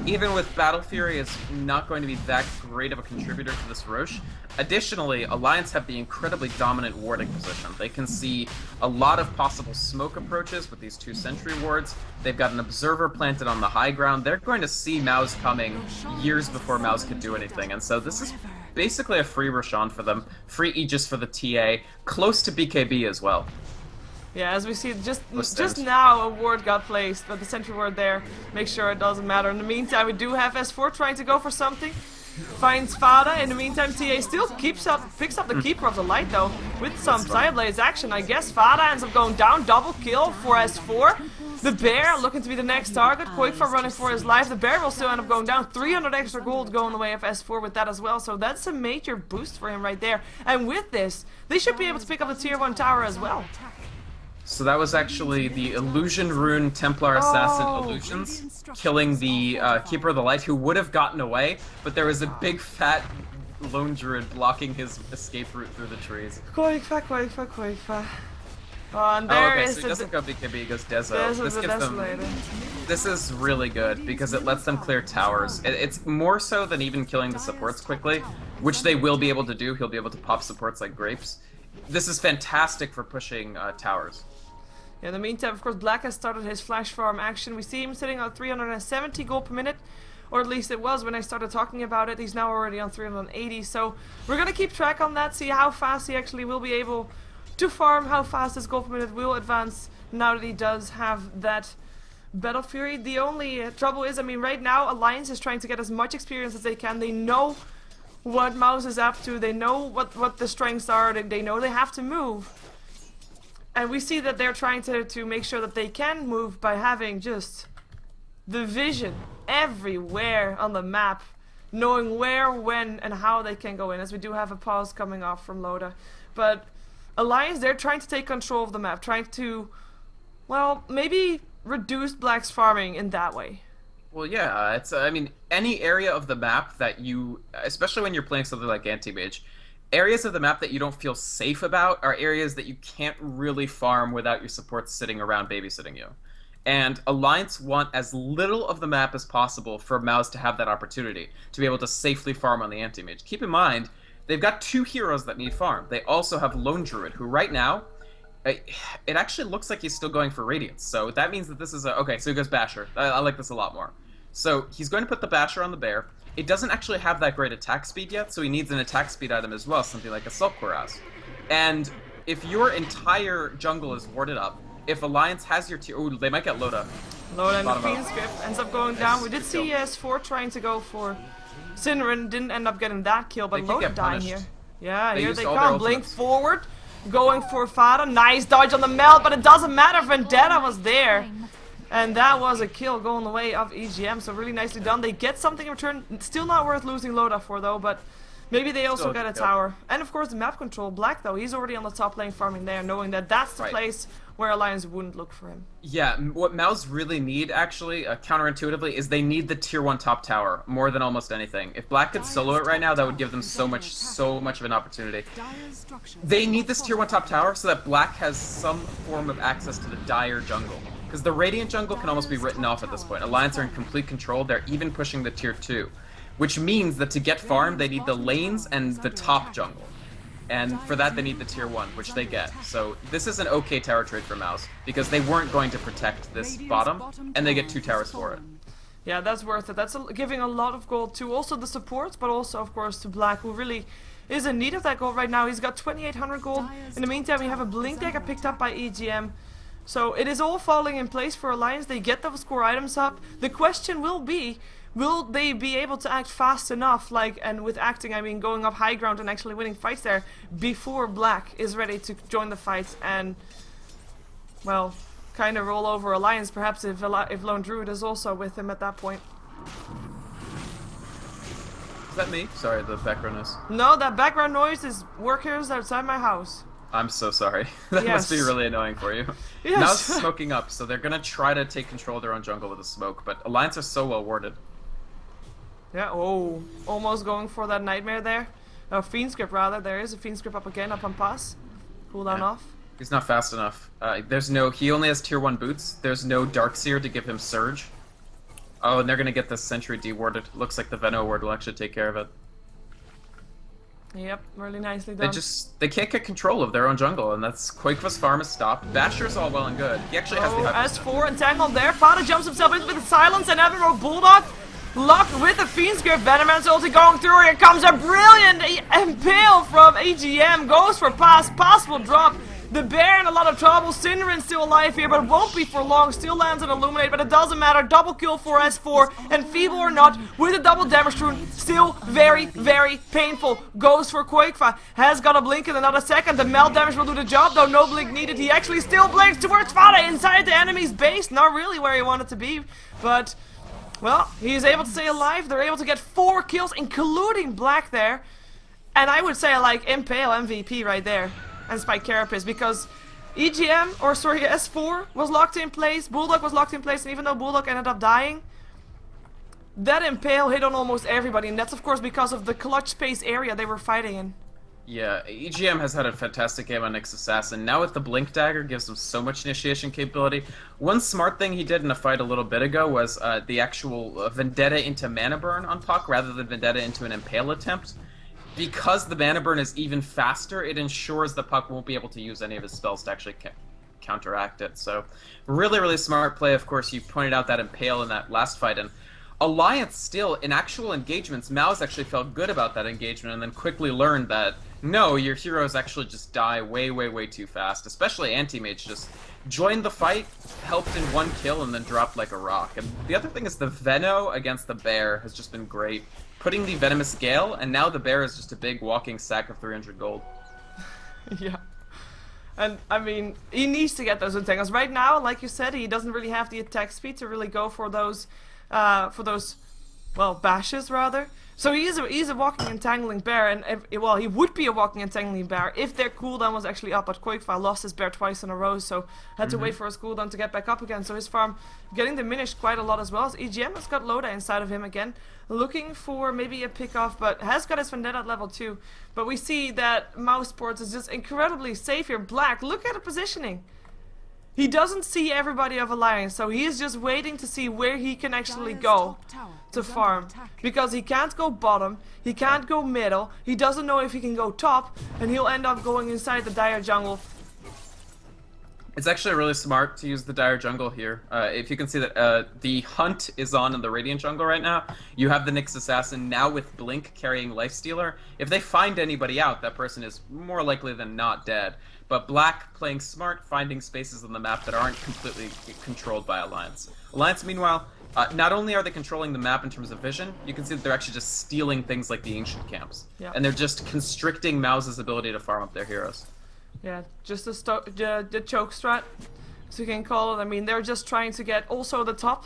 even with Battle Fury is not going to be that great of a contributor to this Roche. Additionally, Alliance have the incredibly dominant warding position. They can see a lot of possible smoke approaches with these 2 sentry wards. They've got an observer planted on the high ground. They're going to see Mouz coming years before Mouz could do anything, and so this is basically a free Roshan for them, free Aegis for the TA, close to BKB as well. Yeah, as we see, just now a ward got placed, but the sentry ward there makes sure it doesn't matter. In the meantime, we do have S4 trying to go for something. Finds Fada. In the meantime, TA still picks up the Keeper of the Light though, with some Psyblaze action. I guess Fada ends up going down, double kill for S4. The Bear looking to be the next target. Quickfire running for his life. The Bear will still end up going down. 300 extra gold going the way of S4 with that as well. So that's a major boost for him right there. And with this, they should be able to pick up the tier 1 tower as well. So that was actually the Illusion Rune Templar Assassin Illusions killing the Keeper of the Light, who would have gotten away, but there was a big fat lone druid blocking his escape route through the trees. Quickfire. And there okay, is so he doesn't go BKB, he goes Dezo. This gives them... This is really good, because it lets them clear towers. It's more so than even killing the supports quickly, which they will be able to do. He'll be able to pop supports like grapes. This is fantastic for pushing towers. In the meantime, of course, Black has started his flash farm action. We see him sitting on 370 gold per minute, or at least it was when I started talking about it. He's now already on 380, so we're gonna keep track on that, see how fast he actually will be able to farm, how fast his gold per minute will advance now that he does have that Battle Fury. The only trouble is, I mean, right now Alliance is trying to get as much experience as they can. They know what Mouz is up to, they know what the strengths are, they know they have to move. And we see that they're trying to make sure that they can move by having just the vision everywhere on the map, knowing where, when, and how they can go in, as we do have a pause coming off from Loda. But Alliance, they're trying to take control of the map, trying to, well, maybe reduce Black's farming in that way. Well, yeah, it's, I mean, any area of the map that you, especially when you're playing something like Anti-Mage, areas of the map that you don't feel safe about are areas that you can't really farm without your supports sitting around babysitting you. And Alliance want as little of the map as possible for Mouz to have that opportunity, to be able to safely farm on the Anti-Mage. Keep in mind, they've got 2 heroes that need farm. They also have Lone Druid, who right now, it actually looks like he's still going for Radiance. So that means that this is a... Okay, so he goes Basher. I like this a lot more. So he's going to put the Basher on the Bear. It doesn't actually have that great attack speed yet, so he needs an attack speed item as well, something like a Assault Cuirass. And if your entire jungle is warded up, if Alliance has your tier... Ooh, they might get Loda. Loda and the Fiend Script ends up going down. We did see S4 trying to go for Sinrin, didn't end up getting that kill, but Loda dying here. Yeah, here they come. Blink forward, going for Fada. Nice dodge on the melt, but it doesn't matter. Vendetta was there. And that was a kill going the way of EGM, so really nicely done. They get something in return. Still not worth losing Loda for, though, but maybe they also get a tower. And, of course, the map control. Black, though, he's already on the top lane farming there, knowing that that's the place where Alliance wouldn't look for him. Yeah, what Mouz really need, actually, counterintuitively, is they need the tier 1 top tower more than almost anything. If Black could solo it right now, that would give them so much of an opportunity. They need this tier 1 top tower so that Black has some form of access to the dire jungle. Because the Radiant jungle can almost be written off at this point. Alliance are in complete control, they're even pushing the tier 2. Which means that to get farm, they need the lanes and the top jungle. And for that, they need the tier 1, which they get. So this is an okay tower trade for Mouz, because they weren't going to protect this bottom, and they get 2 towers for it. Yeah, that's worth it. That's giving a lot of gold to also the supports, but also, of course, to Black, who really is in need of that gold right now. He's got 2,800 gold. In the meantime, we have a Blink Dagger picked up by EGM. So it is all falling in place for Alliance. They get those core items up. The question will be, will they be able to act fast enough, and with acting I mean going up high ground and actually winning fights there, before Black is ready to join the fight and, well, kind of roll over Alliance, perhaps if Lone Druid is also with him at that point. Is that me? Sorry, the background noise. No, that background noise is workers outside my house. I'm so sorry. That must be really annoying for you. Yes. Now it's smoking up, so they're gonna try to take control of their own jungle with a smoke, but Alliance are so well warded. Yeah, oh, almost going for that Nightmare there. Fiend Script rather, there is a Fiend Script up again, up on pass. Cooldown off. He's not fast enough. He only has tier 1 boots. There's no Darkseer to give him Surge. Oh, and they're gonna get this sentry dewarded. Looks like the Veno ward will actually take care of it. Yep, really nicely done. They can't get control of their own jungle, and that's Quakeva's farm is stopped. Basher's all well and good. He actually has the S4 entangled there. Fada jumps himself into the silence, and Admiral Bulldog locked with the Fiend's Grip. Venoman's ulti going through. Here comes a brilliant impale from AGM. Goes for pass. Pass will drop. The bear in a lot of trouble. Cinderin still alive here, but won't be for long. Still lands an Illuminate, but it doesn't matter. Double kill for S4, and feeble or not, with a double damage rune, still very, very painful. Goes for Quakeva. Has got a blink in another second. The melt damage will do the job, though no blink needed. He actually still blinks towards Fada inside the enemy's base. Not really where he wanted to be, but well, he's able to stay alive. They're able to get 4 kills, including Black there. And I would say like Impale MVP right there. And Spike Carapace, because EGM, or sorry, S4 was locked in place, Bulldog was locked in place, and even though Bulldog ended up dying, that Impale hit on almost everybody, and that's of course because of the clutch space area they were fighting in. Yeah, EGM has had a fantastic game on Nyx Assassin. Now with the Blink Dagger, gives him so much initiation capability. One smart thing he did in a fight a little bit ago was the actual Vendetta into Mana Burn on Puck, rather than Vendetta into an Impale attempt. Because the Mana Burn is even faster, it ensures the Puck won't be able to use any of his spells to actually counteract it. So, really, really smart play. Of course, you pointed out that Impale in that last fight, and Alliance still, in actual engagements, Mouz actually felt good about that engagement and then quickly learned that, no, your heroes actually just die way, way, way too fast. Especially Anti-Mage just joined the fight, helped in 1 kill, and then dropped like a rock. And the other thing is the Veno against the Bear has just been great. Putting the Venomous Gale, and now the Bear is just a big walking sack of 300 gold. Yeah. And, I mean, he needs to get those entangles. Right now, like you said, he doesn't really have the attack speed to really go for those, well, bashes, rather. So he's a walking entangling bear, and well, he would be a walking entangling bear if their cooldown was actually up. But Quakeva lost his bear twice in a row, so had to wait for his cooldown to get back up again. So his farm getting diminished quite a lot as well. As EGM has got Loda inside of him again, looking for maybe a pick off, but has got his Vendetta at level 2. But we see that Mouse Sports is just incredibly safe here. Black, look at the positioning. He doesn't see everybody of Alliance, so he is just waiting to see where he can actually go to farm. Because he can't go bottom, he can't go middle, he doesn't know if he can go top, and he'll end up going inside the Dire jungle. It's actually really smart to use the Dire jungle here. If you can see that the Hunt is on in the Radiant jungle right now, you have the Nyx Assassin now with Blink carrying Lifestealer. If they find anybody out, that person is more likely than not dead. But Black playing smart, finding spaces on the map that aren't completely controlled by Alliance. Alliance, meanwhile, not only are they controlling the map in terms of vision, you can see that they're actually just stealing things like the Ancient Camps. Yeah. And they're just constricting Mouz's ability to farm up their heroes. Yeah, just the choke strat, as you can call it. I mean, they're just trying to get also the top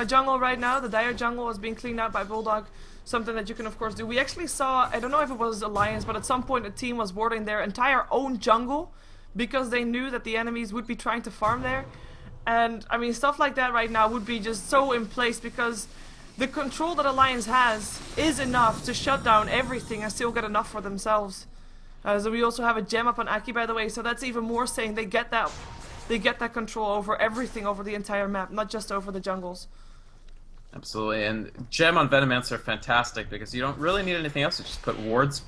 jungle right now. The Dire jungle is being cleaned out by Bulldog. Something that you can of course do. We actually saw, I don't know if it was Alliance, but at some point a team was warding their entire own jungle because they knew that the enemies would be trying to farm there. And I mean, stuff like that right now would be just so in place because the control that Alliance has is enough to shut down everything and still get enough for themselves. So we also have a gem up on Aki, by the way, so that's even more saying they get that control over everything, over the entire map, not just over the jungles. Absolutely, and Gem on Venomancer are fantastic because you don't really need anything else. You just put wards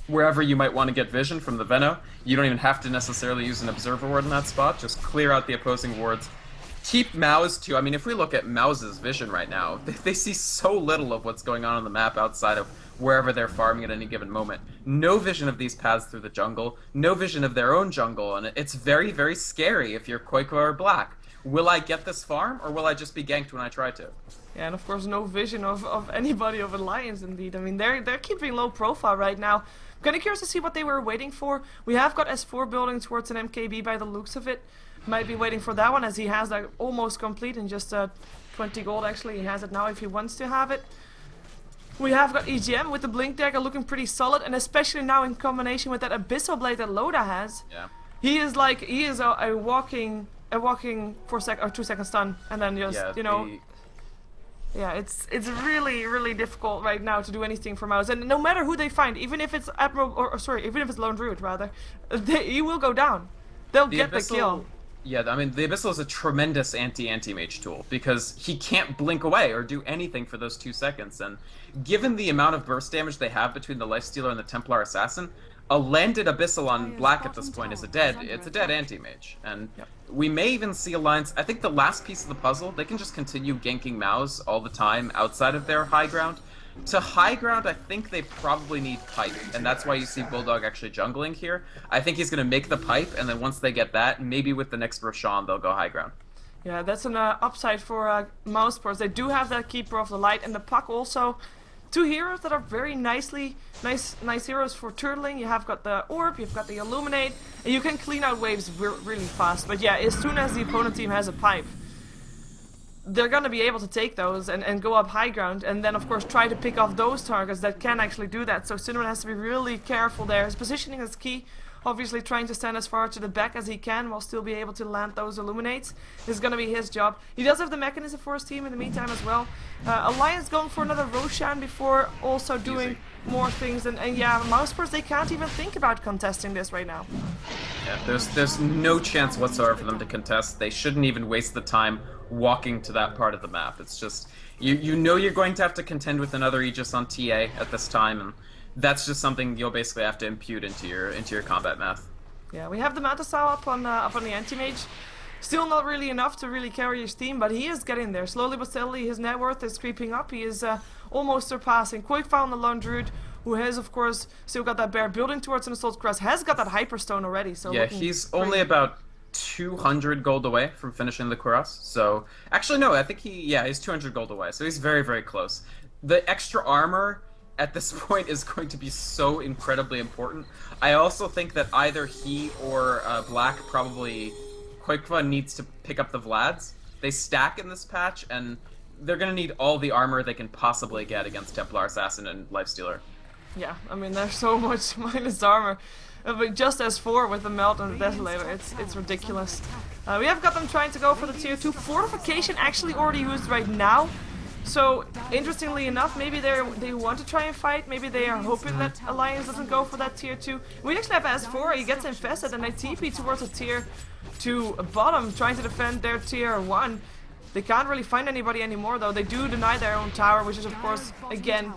wherever you might want to get vision from the Veno. You don't even have to necessarily use an Observer ward in that spot. Just clear out the opposing wards. Keep Mouz too. I mean, if we look at Mouz's vision right now, they see so little of what's going on the map outside of wherever they're farming at any given moment. No vision of these paths through the jungle. No vision of their own jungle, and it's very, very scary if you're Quakewa or Black. Will I get this farm, or will I just be ganked when I try to? Yeah, and of course no vision of anybody of Alliance indeed. I mean, they're keeping low profile right now. I'm kind of curious to see what they were waiting for. We have got S4 building towards an MKB by the looks of it. Might be waiting for that one as he has that almost complete in just 20 gold actually. He has it now if he wants to have it. We have got EGM with the Blink Dagger looking pretty solid, and especially now in combination with that Abyssal Blade that Loda has. Yeah. He is a walking 2 second stun, and then just, Yeah, you know... Yeah, it's really, really difficult right now to do anything for Mouz, and no matter who they find, even if it's Admiral, or sorry, even if it's Lone Druid rather, he will go down. They'll get the kill. Yeah, I mean, the Abyssal is a tremendous anti-mage tool because he can't blink away or do anything for those 2 seconds. And given the amount of burst damage they have between the Lifestealer and the Templar Assassin, a landed Abyssal on Black at this point is it's a dead anti-mage. And Yep. we may even see Alliance, I think the last piece of the puzzle, they can just continue ganking Mouz all the time outside of their high ground. To high ground, I think they probably need pipe, and that's why you see Bulldog actually jungling here. I think he's going to make the pipe, and then once they get that, maybe with the next Roshan, they'll go high ground. Yeah, that's an upside for Mouse. They do have that Keeper of the Light and the Puck also. 2 heroes that are very nice heroes for turtling. You have got the Orb, you've got the Illuminate, and you can clean out waves really fast. But yeah, as soon as the opponent team has a pipe, they're gonna be able to take those and go up high ground, and then of course try to pick off those targets that can actually do that. So Cinnamon has to be really careful there. His positioning is key. Obviously trying to stand as far to the back as he can while still be able to land those Illuminates is gonna be his job. He does have the mechanism for his team in the meantime as well. Alliance going for another Roshan before also doing more things, and yeah, Mousepers, they can't even think about contesting this right now. Yeah, there's no chance whatsoever for them to contest. They shouldn't even waste the time walking to that part of the map. It's just, you know you're going to have to contend with another Aegis on TA at this time, and that's just something you'll basically have to impute into your combat math. Yeah, we have the Mantasau up on the anti-mage. Still not really enough to really carry his team, but he is getting there. Slowly but steadily, his net worth is creeping up. He is almost surpassing Quick found the Lone Druid, who has, of course, still got that bear building towards an Assault Crest, has got that Hyperstone already. So yeah, he's only about 200 gold away from finishing the Kuras. So, actually, no, I think he's 200 gold away. So he's very, very close. The extra armor at this point is going to be so incredibly important. I also think that either he or Black probably... Quakefa needs to pick up the Vlads. They stack in this patch, and they're going to need all the armor they can possibly get against Templar Assassin and Lifestealer. Yeah, I mean, there's so much minus armor. But just as 4 with the Melt and the Desolator, it's ridiculous. We have got them trying to go for the tier 2. Fortification actually already used right now. So, interestingly enough, maybe they want to try and fight. Maybe they are hoping that Alliance doesn't go for that tier 2. We actually have S4, he gets infested, and they TP towards a tier 2 bottom, trying to defend their tier 1. They can't really find anybody anymore, though. They do deny their own tower, which is, of course, again,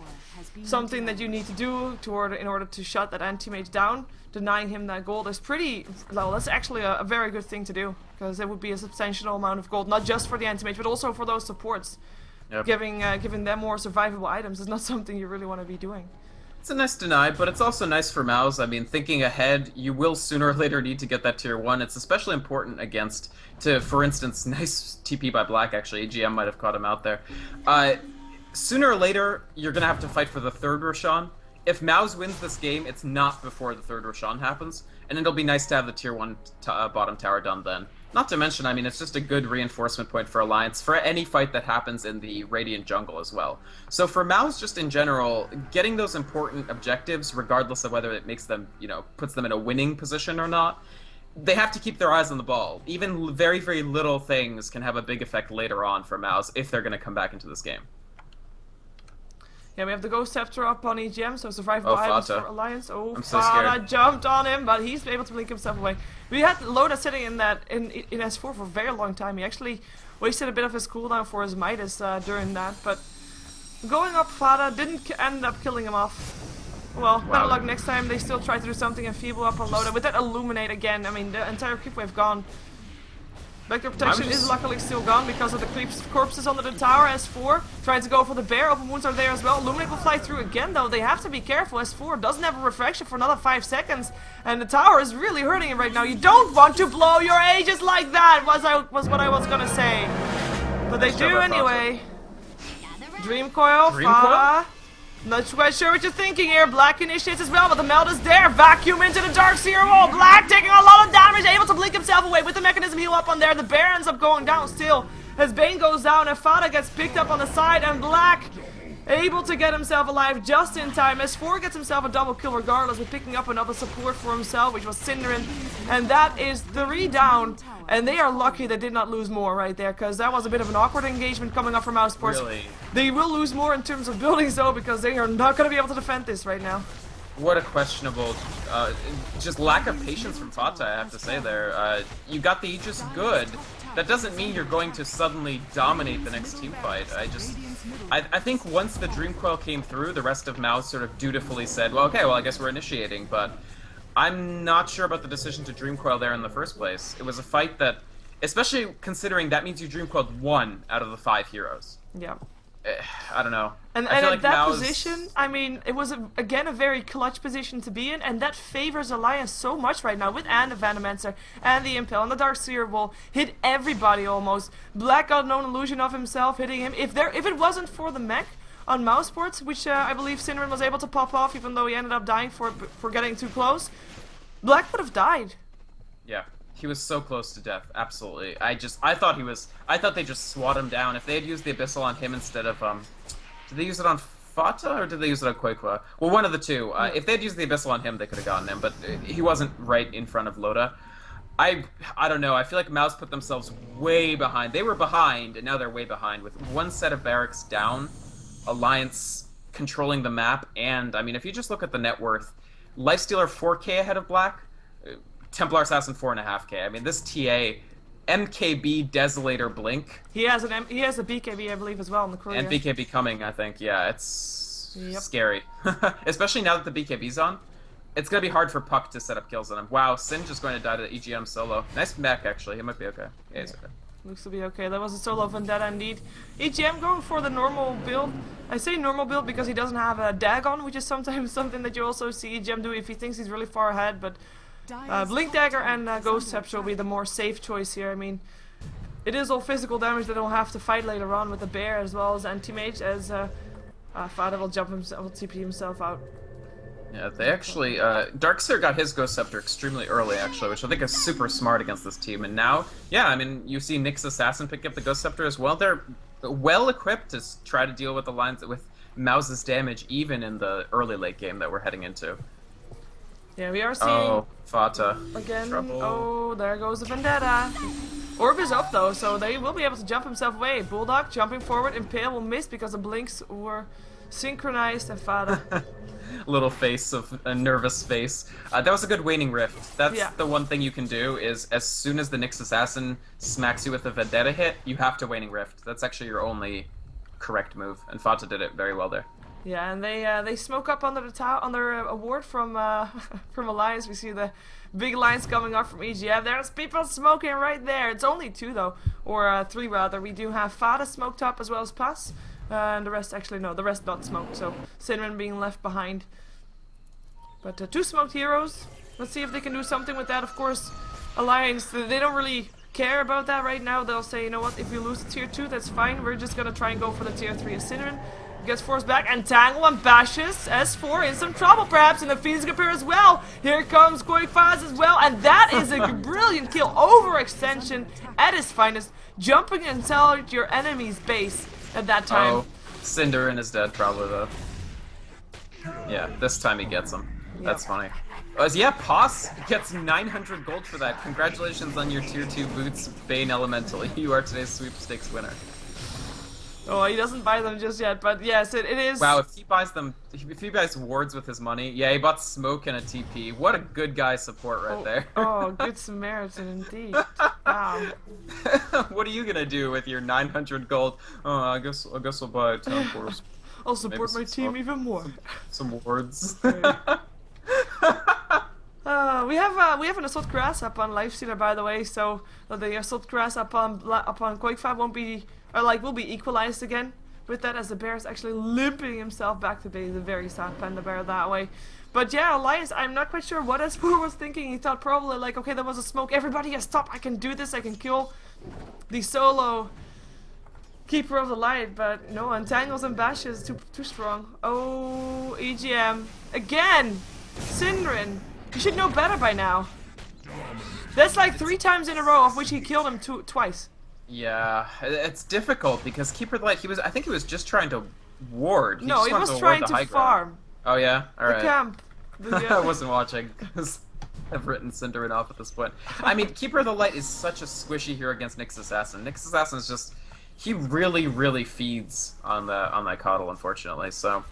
something that you need to do in order to shut that anti-mage down. Denying him that gold is pretty... Well, that's actually a very good thing to do, because it would be a substantial amount of gold, not just for the anti-mage, but also for those supports. Yep. Giving them more survivable items is not something you really want to be doing. It's a nice deny, but it's also nice for Mouz. I mean, thinking ahead, you will sooner or later need to get that tier 1. It's especially important against, for instance, nice TP by Black, actually. AGM might have caught him out there. Sooner or later, you're going to have to fight for the 3rd Roshan. If Mouz wins this game, it's not before the 3rd Roshan happens, and it'll be nice to have the tier 1 bottom tower done then. Not to mention, I mean, it's just a good reinforcement point for Alliance for any fight that happens in the Radiant jungle as well. So for Mouz, just in general, getting those important objectives, regardless of whether it makes them, puts them in a winning position or not, they have to keep their eyes on the ball. Even very, very little things can have a big effect later on for Mouz if they're going to come back into this game. Yeah, we have the Ghost Scepter up on EGM, so survivable items for Alliance. Oh, I'm so scared. Fata jumped on him, but he's able to blink himself away. We had Loda sitting in S4 for a very long time. He actually wasted a bit of his cooldown for his Midas during that, but going up Fata didn't end up killing him off. Well, better luck next time. They still try to do something and feeble up on Loda. With that Illuminate again, I mean, the entire creep wave gone. Vector protection is luckily still gone because of the creeps corpses under the tower. S4 trying to go for the bear. Open wounds are there as well. Illuminate will fly through again, though. They have to be careful. S4 doesn't have a refraction for another 5 seconds, and the tower is really hurting him right now. You don't want to blow your Aegis like that, was what I was gonna say. But they do anyway. Dream Coil, Fara. Not quite sure what you're thinking here. Black initiates as well, but the meld is there. Vacuum into the Dark Seer wall. Black taking a lot of damage, able to blink himself away with the mechanism heal up on there. The bear ends up going down still as Bane goes down and Fada gets picked up on the side, and Black able to get himself alive just in time. S4 gets himself a double kill regardless, with picking up another support for himself, which was Synderen, and that is 3 down. And they are lucky they did not lose more right there, because that was a bit of an awkward engagement coming up from Mousesports. Really? They will lose more in terms of buildings though, because they are not going to be able to defend this right now. What a questionable, just lack of patience from Fata, I have to say there. You got the Aegis good. That doesn't mean you're going to suddenly dominate the next team fight. I think once the Dream Coil came through, the rest of Mouz sort of dutifully said, well, okay, well, I guess we're initiating, but I'm not sure about the decision to Dream Coil there in the first place. It was a fight that, especially considering that means you Dream Coiled 1 out of the 5 heroes. Yeah. I don't know. And I feel at like that Mouz... position, I mean, it was, again, a very clutch position to be in, and that favors Alliance so much right now, with and the Venomancer, and the Impel, and the Dark Seer will hit everybody almost. Black got no illusion of himself hitting him. If it wasn't for the mech on Mouzeport, which I believe Synderen was able to pop off, even though he ended up dying for getting too close, Black would have died. Yeah. He was so close to death, absolutely. I thought they just swat him down. If they had used the Abyssal on him instead of, did they use it on Fata, or did they use it on Quakwa? Well, one of the two. If they'd used the Abyssal on him, they could have gotten him, but he wasn't right in front of Loda. I don't know, I feel like Mouz put themselves way behind. They were behind, and now they're way behind, with one set of barracks down, Alliance controlling the map, and, I mean, if you just look at the net worth, Lifestealer 4K ahead of Black, Templar Assassin 4.5K. I mean, this TA, MKB Desolator Blink. He has a BKB, I believe, as well in the career. And BKB coming, I think. Yeah, it's scary. Especially now that the BKB's on. It's going to be hard for Puck to set up kills on him. Wow, Sin just going to die to the EGM solo. Nice mech, actually. He might be okay. Yeah, he's okay. Looks to be okay. That was a solo Vendetta indeed. EGM going for the normal build. I say normal build because he doesn't have a Dagon, which is sometimes something that you also see EGM do if he thinks he's really far ahead, but Blink Dagger and Ghost Scepter will be the more safe choice here. I mean, it is all physical damage. They don't have to fight later on with the Bear as well as Anti-Mage, as Fada will TP himself out. Yeah, they actually, Darkseer got his Ghost Scepter extremely early, actually, which I think is super smart against this team. And now, yeah, I mean, you see Nyx Assassin pick up the Ghost Scepter as well. They're well equipped to try to deal with the lines with Mouz's damage, even in the early late game that we're heading into. Yeah, we are seeing... Oh, Fata. Again. Trouble. Oh, there goes the Vendetta. Orb is up though, so they will be able to jump himself away. Bulldog jumping forward, Impale will miss because the blinks were synchronized, and Fada. Little face of a nervous face. That was a good Waning Rift. That's the one thing you can do, is as soon as the Nyx Assassin smacks you with a Vendetta hit, you have to Waning Rift. That's actually your only correct move, and Fata did it very well there. Yeah, and they smoke up under a ward from from Alliance. We see the big lines coming up from EGF. There's people smoking right there. It's only 2 though, or 3 rather. We do have Fada smoked up as well as Pass, and the rest actually no, the rest not smoked. So Synderen being left behind. But 2 smoked heroes. Let's see if they can do something with that. Of course, Alliance, they don't really care about that right now. They'll say, you know what, if we lose the tier 2, that's fine. We're just gonna try and go for the tier 3 as Synderen. Gets forced back, and Tangle and bashes S4 in some trouble perhaps, and the Phoenix Appear as well. Here comes Quakefaz as well, and that is a brilliant kill. Overextension at his finest, jumping inside your enemy's base at that time. Oh, Synderen is dead probably though. Yeah, this time he gets him. That's funny. Yeah, Poss gets 900 gold for that. Congratulations on your tier 2 boots, Bane Elemental. You are today's sweepstakes winner. Oh, he doesn't buy them just yet, but yes, it is. Wow, if he buys them, if he buys wards with his money, yeah, he bought smoke and a TP. What a good guy support right there. Oh, good Samaritan indeed. Wow. What are you gonna do with your 900 gold? Oh, I guess I'll buy a town force. I'll support my team even more. Some wards. We have an Assault Grass up on Lifestealer, by the way, so the Assault Grass up on Quakefab won't be, or like will be equalized again with that, as the bear is actually limping himself back to base. A very sad Panda Bear that way. But yeah, Elias, I'm not quite sure what S4 was thinking. He thought probably like, okay, there was a smoke. Everybody has stop. I can do this. I can kill the solo Keeper of the Light. But no, Entangles and Bashes too strong. Oh, EGM again. Synderen, you should know better by now. That's like 3 times in a row of which he killed him twice. Yeah, it's difficult because Keeper of the Light, I think he was just trying to ward. No, he was trying to farm. Oh yeah? Alright. The camp. I wasn't watching because I've written Synderen off at this point. I mean, Keeper of the Light is such a squishy hero against Nyx Assassin. Nyx Assassin is just, he really, really feeds on that coddle, unfortunately, so...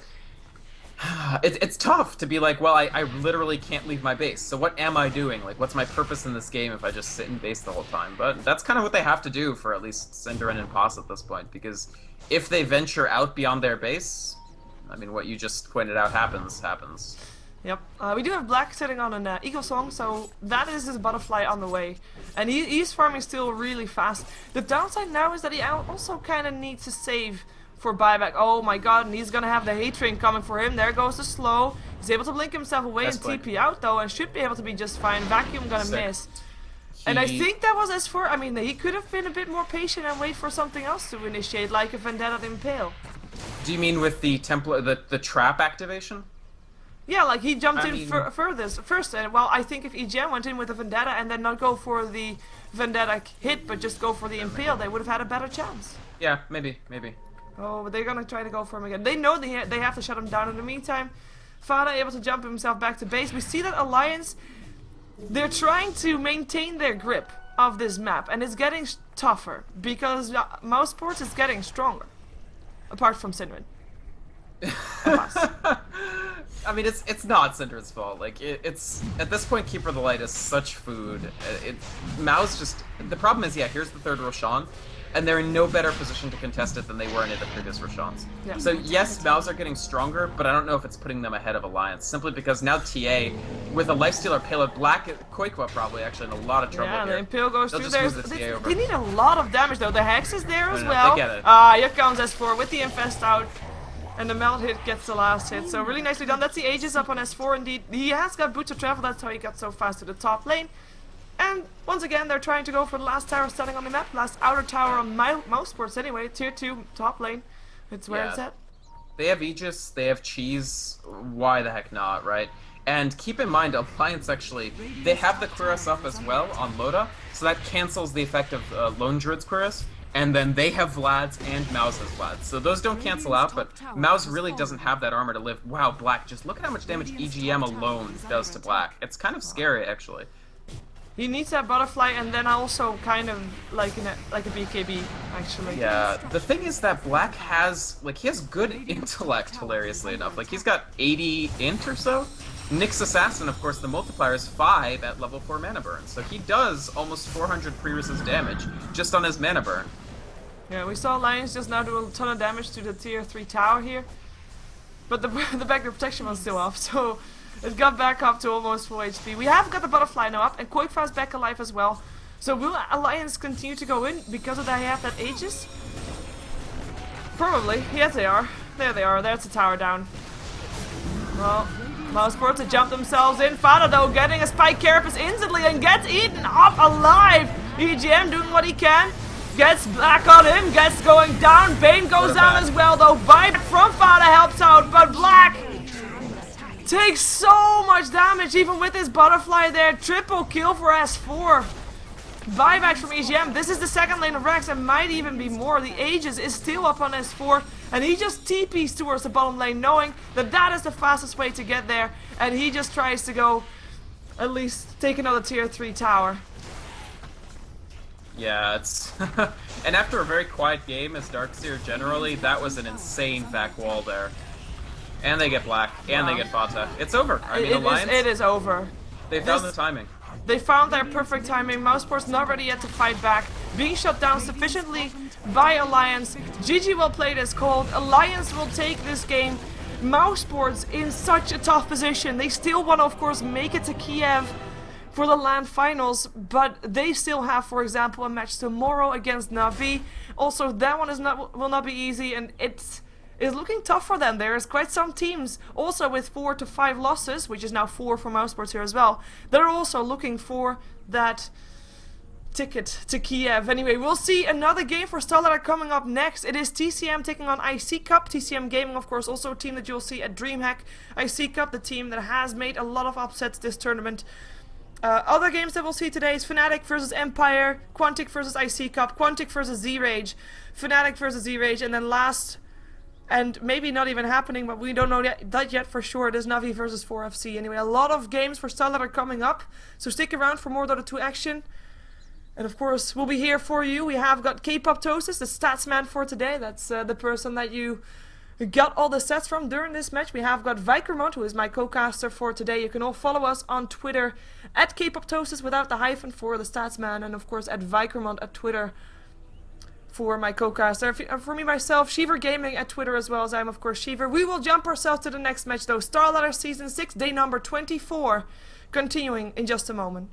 it's tough to be like, well, I literally can't leave my base. So what am I doing? Like, what's my purpose in this game if I just sit in base the whole time? But that's kind of what they have to do for at least Synderen and Paz at this point, because if they venture out beyond their base, I mean, what you just pointed out happens. Yep. We do have Black sitting on an Eagle Song, so that is his butterfly on the way. And he's farming still really fast. The downside now is that he also kind of needs to save for buyback. Oh my god, and he's gonna have the hate train coming for him. There goes the slow. He's able to blink himself away and TP out though, and should be able to be just fine. Vacuum gonna miss. And I think that was S4. I mean, he could have been a bit more patient and wait for something else to initiate, like a Vendetta Impale. Do you mean with the template, the trap activation? Yeah, like he jumped first, and well, I think if EGM went in with a Vendetta and then not go for the Vendetta hit, but just go for the Impale, they would have had a better chance. Yeah, maybe. Oh, but they're gonna try to go for him again. They know they have to shut him down. In the meantime, Fada able to jump himself back to base. We see that Alliance, they're trying to maintain their grip of this map, and it's getting tougher because Mouse Sports is getting stronger, apart from Synderen. I mean, it's not Synderen's fault. Like, it's at this point, Keeper of the Light is such food. Mouz just, the problem is, yeah, here's the third Roshan, and they're in no better position to contest it than they were in the previous Roshans. Yeah. So yes, Mouz are getting stronger, but I don't know if it's putting them ahead of Alliance, simply because now TA, with a Lifestealer Payload, Black, Koikwa probably actually in a lot of trouble here. Yeah, the Impale goes through there. They need a lot of damage though. The Hex is there as well. They get it. Here comes S4 with the Infest out. And the Melt hit gets the last hit, so really nicely done. That's the Aegis up on S4 indeed. He has got Boots of Travel, that's how he got so fast to the top lane. And once again, they're trying to go for the last tower standing on the map. Last outer tower on Mouse Sports anyway. Tier 2 top lane. It's where it's at. They have Aegis, they have Cheese. Why the heck not, right? And keep in mind, Alliance actually, they have the Cuirass up as well on Loda, so that cancels the effect of Lone Druid's Cuirass. And then they have Vlad's and Mouz has Vlad's. So those don't cancel out, but Mouz really doesn't have that armor to live. Wow, Black, just look at how much damage EGM alone does to Black. It's kind of scary, actually. He needs that butterfly and then also kind of like a BKB, actually. Yeah, the thing is that Black has, like, he has good intellect, hilariously enough. Like, he's got 80 int or so. Nyx Assassin, of course, the multiplier is 5 at level 4 mana burn. So he does almost 400 pre-resist damage just on his mana burn. Yeah, we saw Lions just now do a ton of damage to the tier 3 tower here. But the backdoor protection was still off, so it got back up to almost full HP. We have got the butterfly now up, and Koikfa's back alive as well. So will Alliance continue to go in because of that they have that Aegis? Probably. Yes, they are. There they are. There's the tower down. Well, Mouse Sports to jump themselves in. Fada though getting a Spike Carapace instantly and gets eaten up alive. EGM doing what he can. Gets Black on him, gets going down. Bane goes down as well though. Buyback from Fada helps out, but Black takes so much damage even with his butterfly there. Triple kill for S4. Buyback from EGM. This is the second lane of Rex and might even be more. The Aegis is still up on S4 and he just TPs towards the bottom lane knowing that that is the fastest way to get there, and he just tries to go at least take another tier 3 tower. Yeah, it's... and after a very quiet game as Darkseer generally, that was an insane back wall there. And they get Black, and they get Fata. It's over. I mean, Alliance... It is over. They found the timing. They found their perfect timing. Mousesport's not ready yet to fight back. Being shut down sufficiently by Alliance. GG well played as called. Alliance will take this game. Mousesport's in such a tough position. They still want to, of course, make it to Kiev for the LAN finals, but they still have, for example, a match tomorrow against Na'Vi. Also, that one will not be easy, and it is looking tough for them. There's quite some teams, also with 4 to 5 losses, which is now 4 for Mousesports here as well, that are also looking for that ticket to Kiev. Anyway, we'll see another game for StarLadder coming up next. It is TCM taking on IC Cup. TCM Gaming, of course, also a team that you'll see at DreamHack. IC Cup, the team that has made a lot of upsets this tournament. Other games that we'll see today is Fnatic versus Empire, Quantic versus IC Cup, Quantic versus Z-Rage, Fnatic versus Z-Rage, and then last, and maybe not even happening, but we don't know that yet for sure, it is Na'Vi versus 4FC. Anyway, a lot of games for StarLadder coming up, so stick around for more Dota 2 action. And of course, we'll be here for you. We have got K-poptosis, the stats man for today. That's the person that you got all the sets from during this match. We have got Vykromond, who is my co-caster for today. You can all follow us on Twitter at K-poptosis without the hyphen for the Statsman, and of course at Vykromond at Twitter for my co-caster. For me myself, SheeverGaming at Twitter as well, as I'm of course Sheever. We will jump ourselves to the next match though. StarLadder Season 6, day number 24, continuing in just a moment.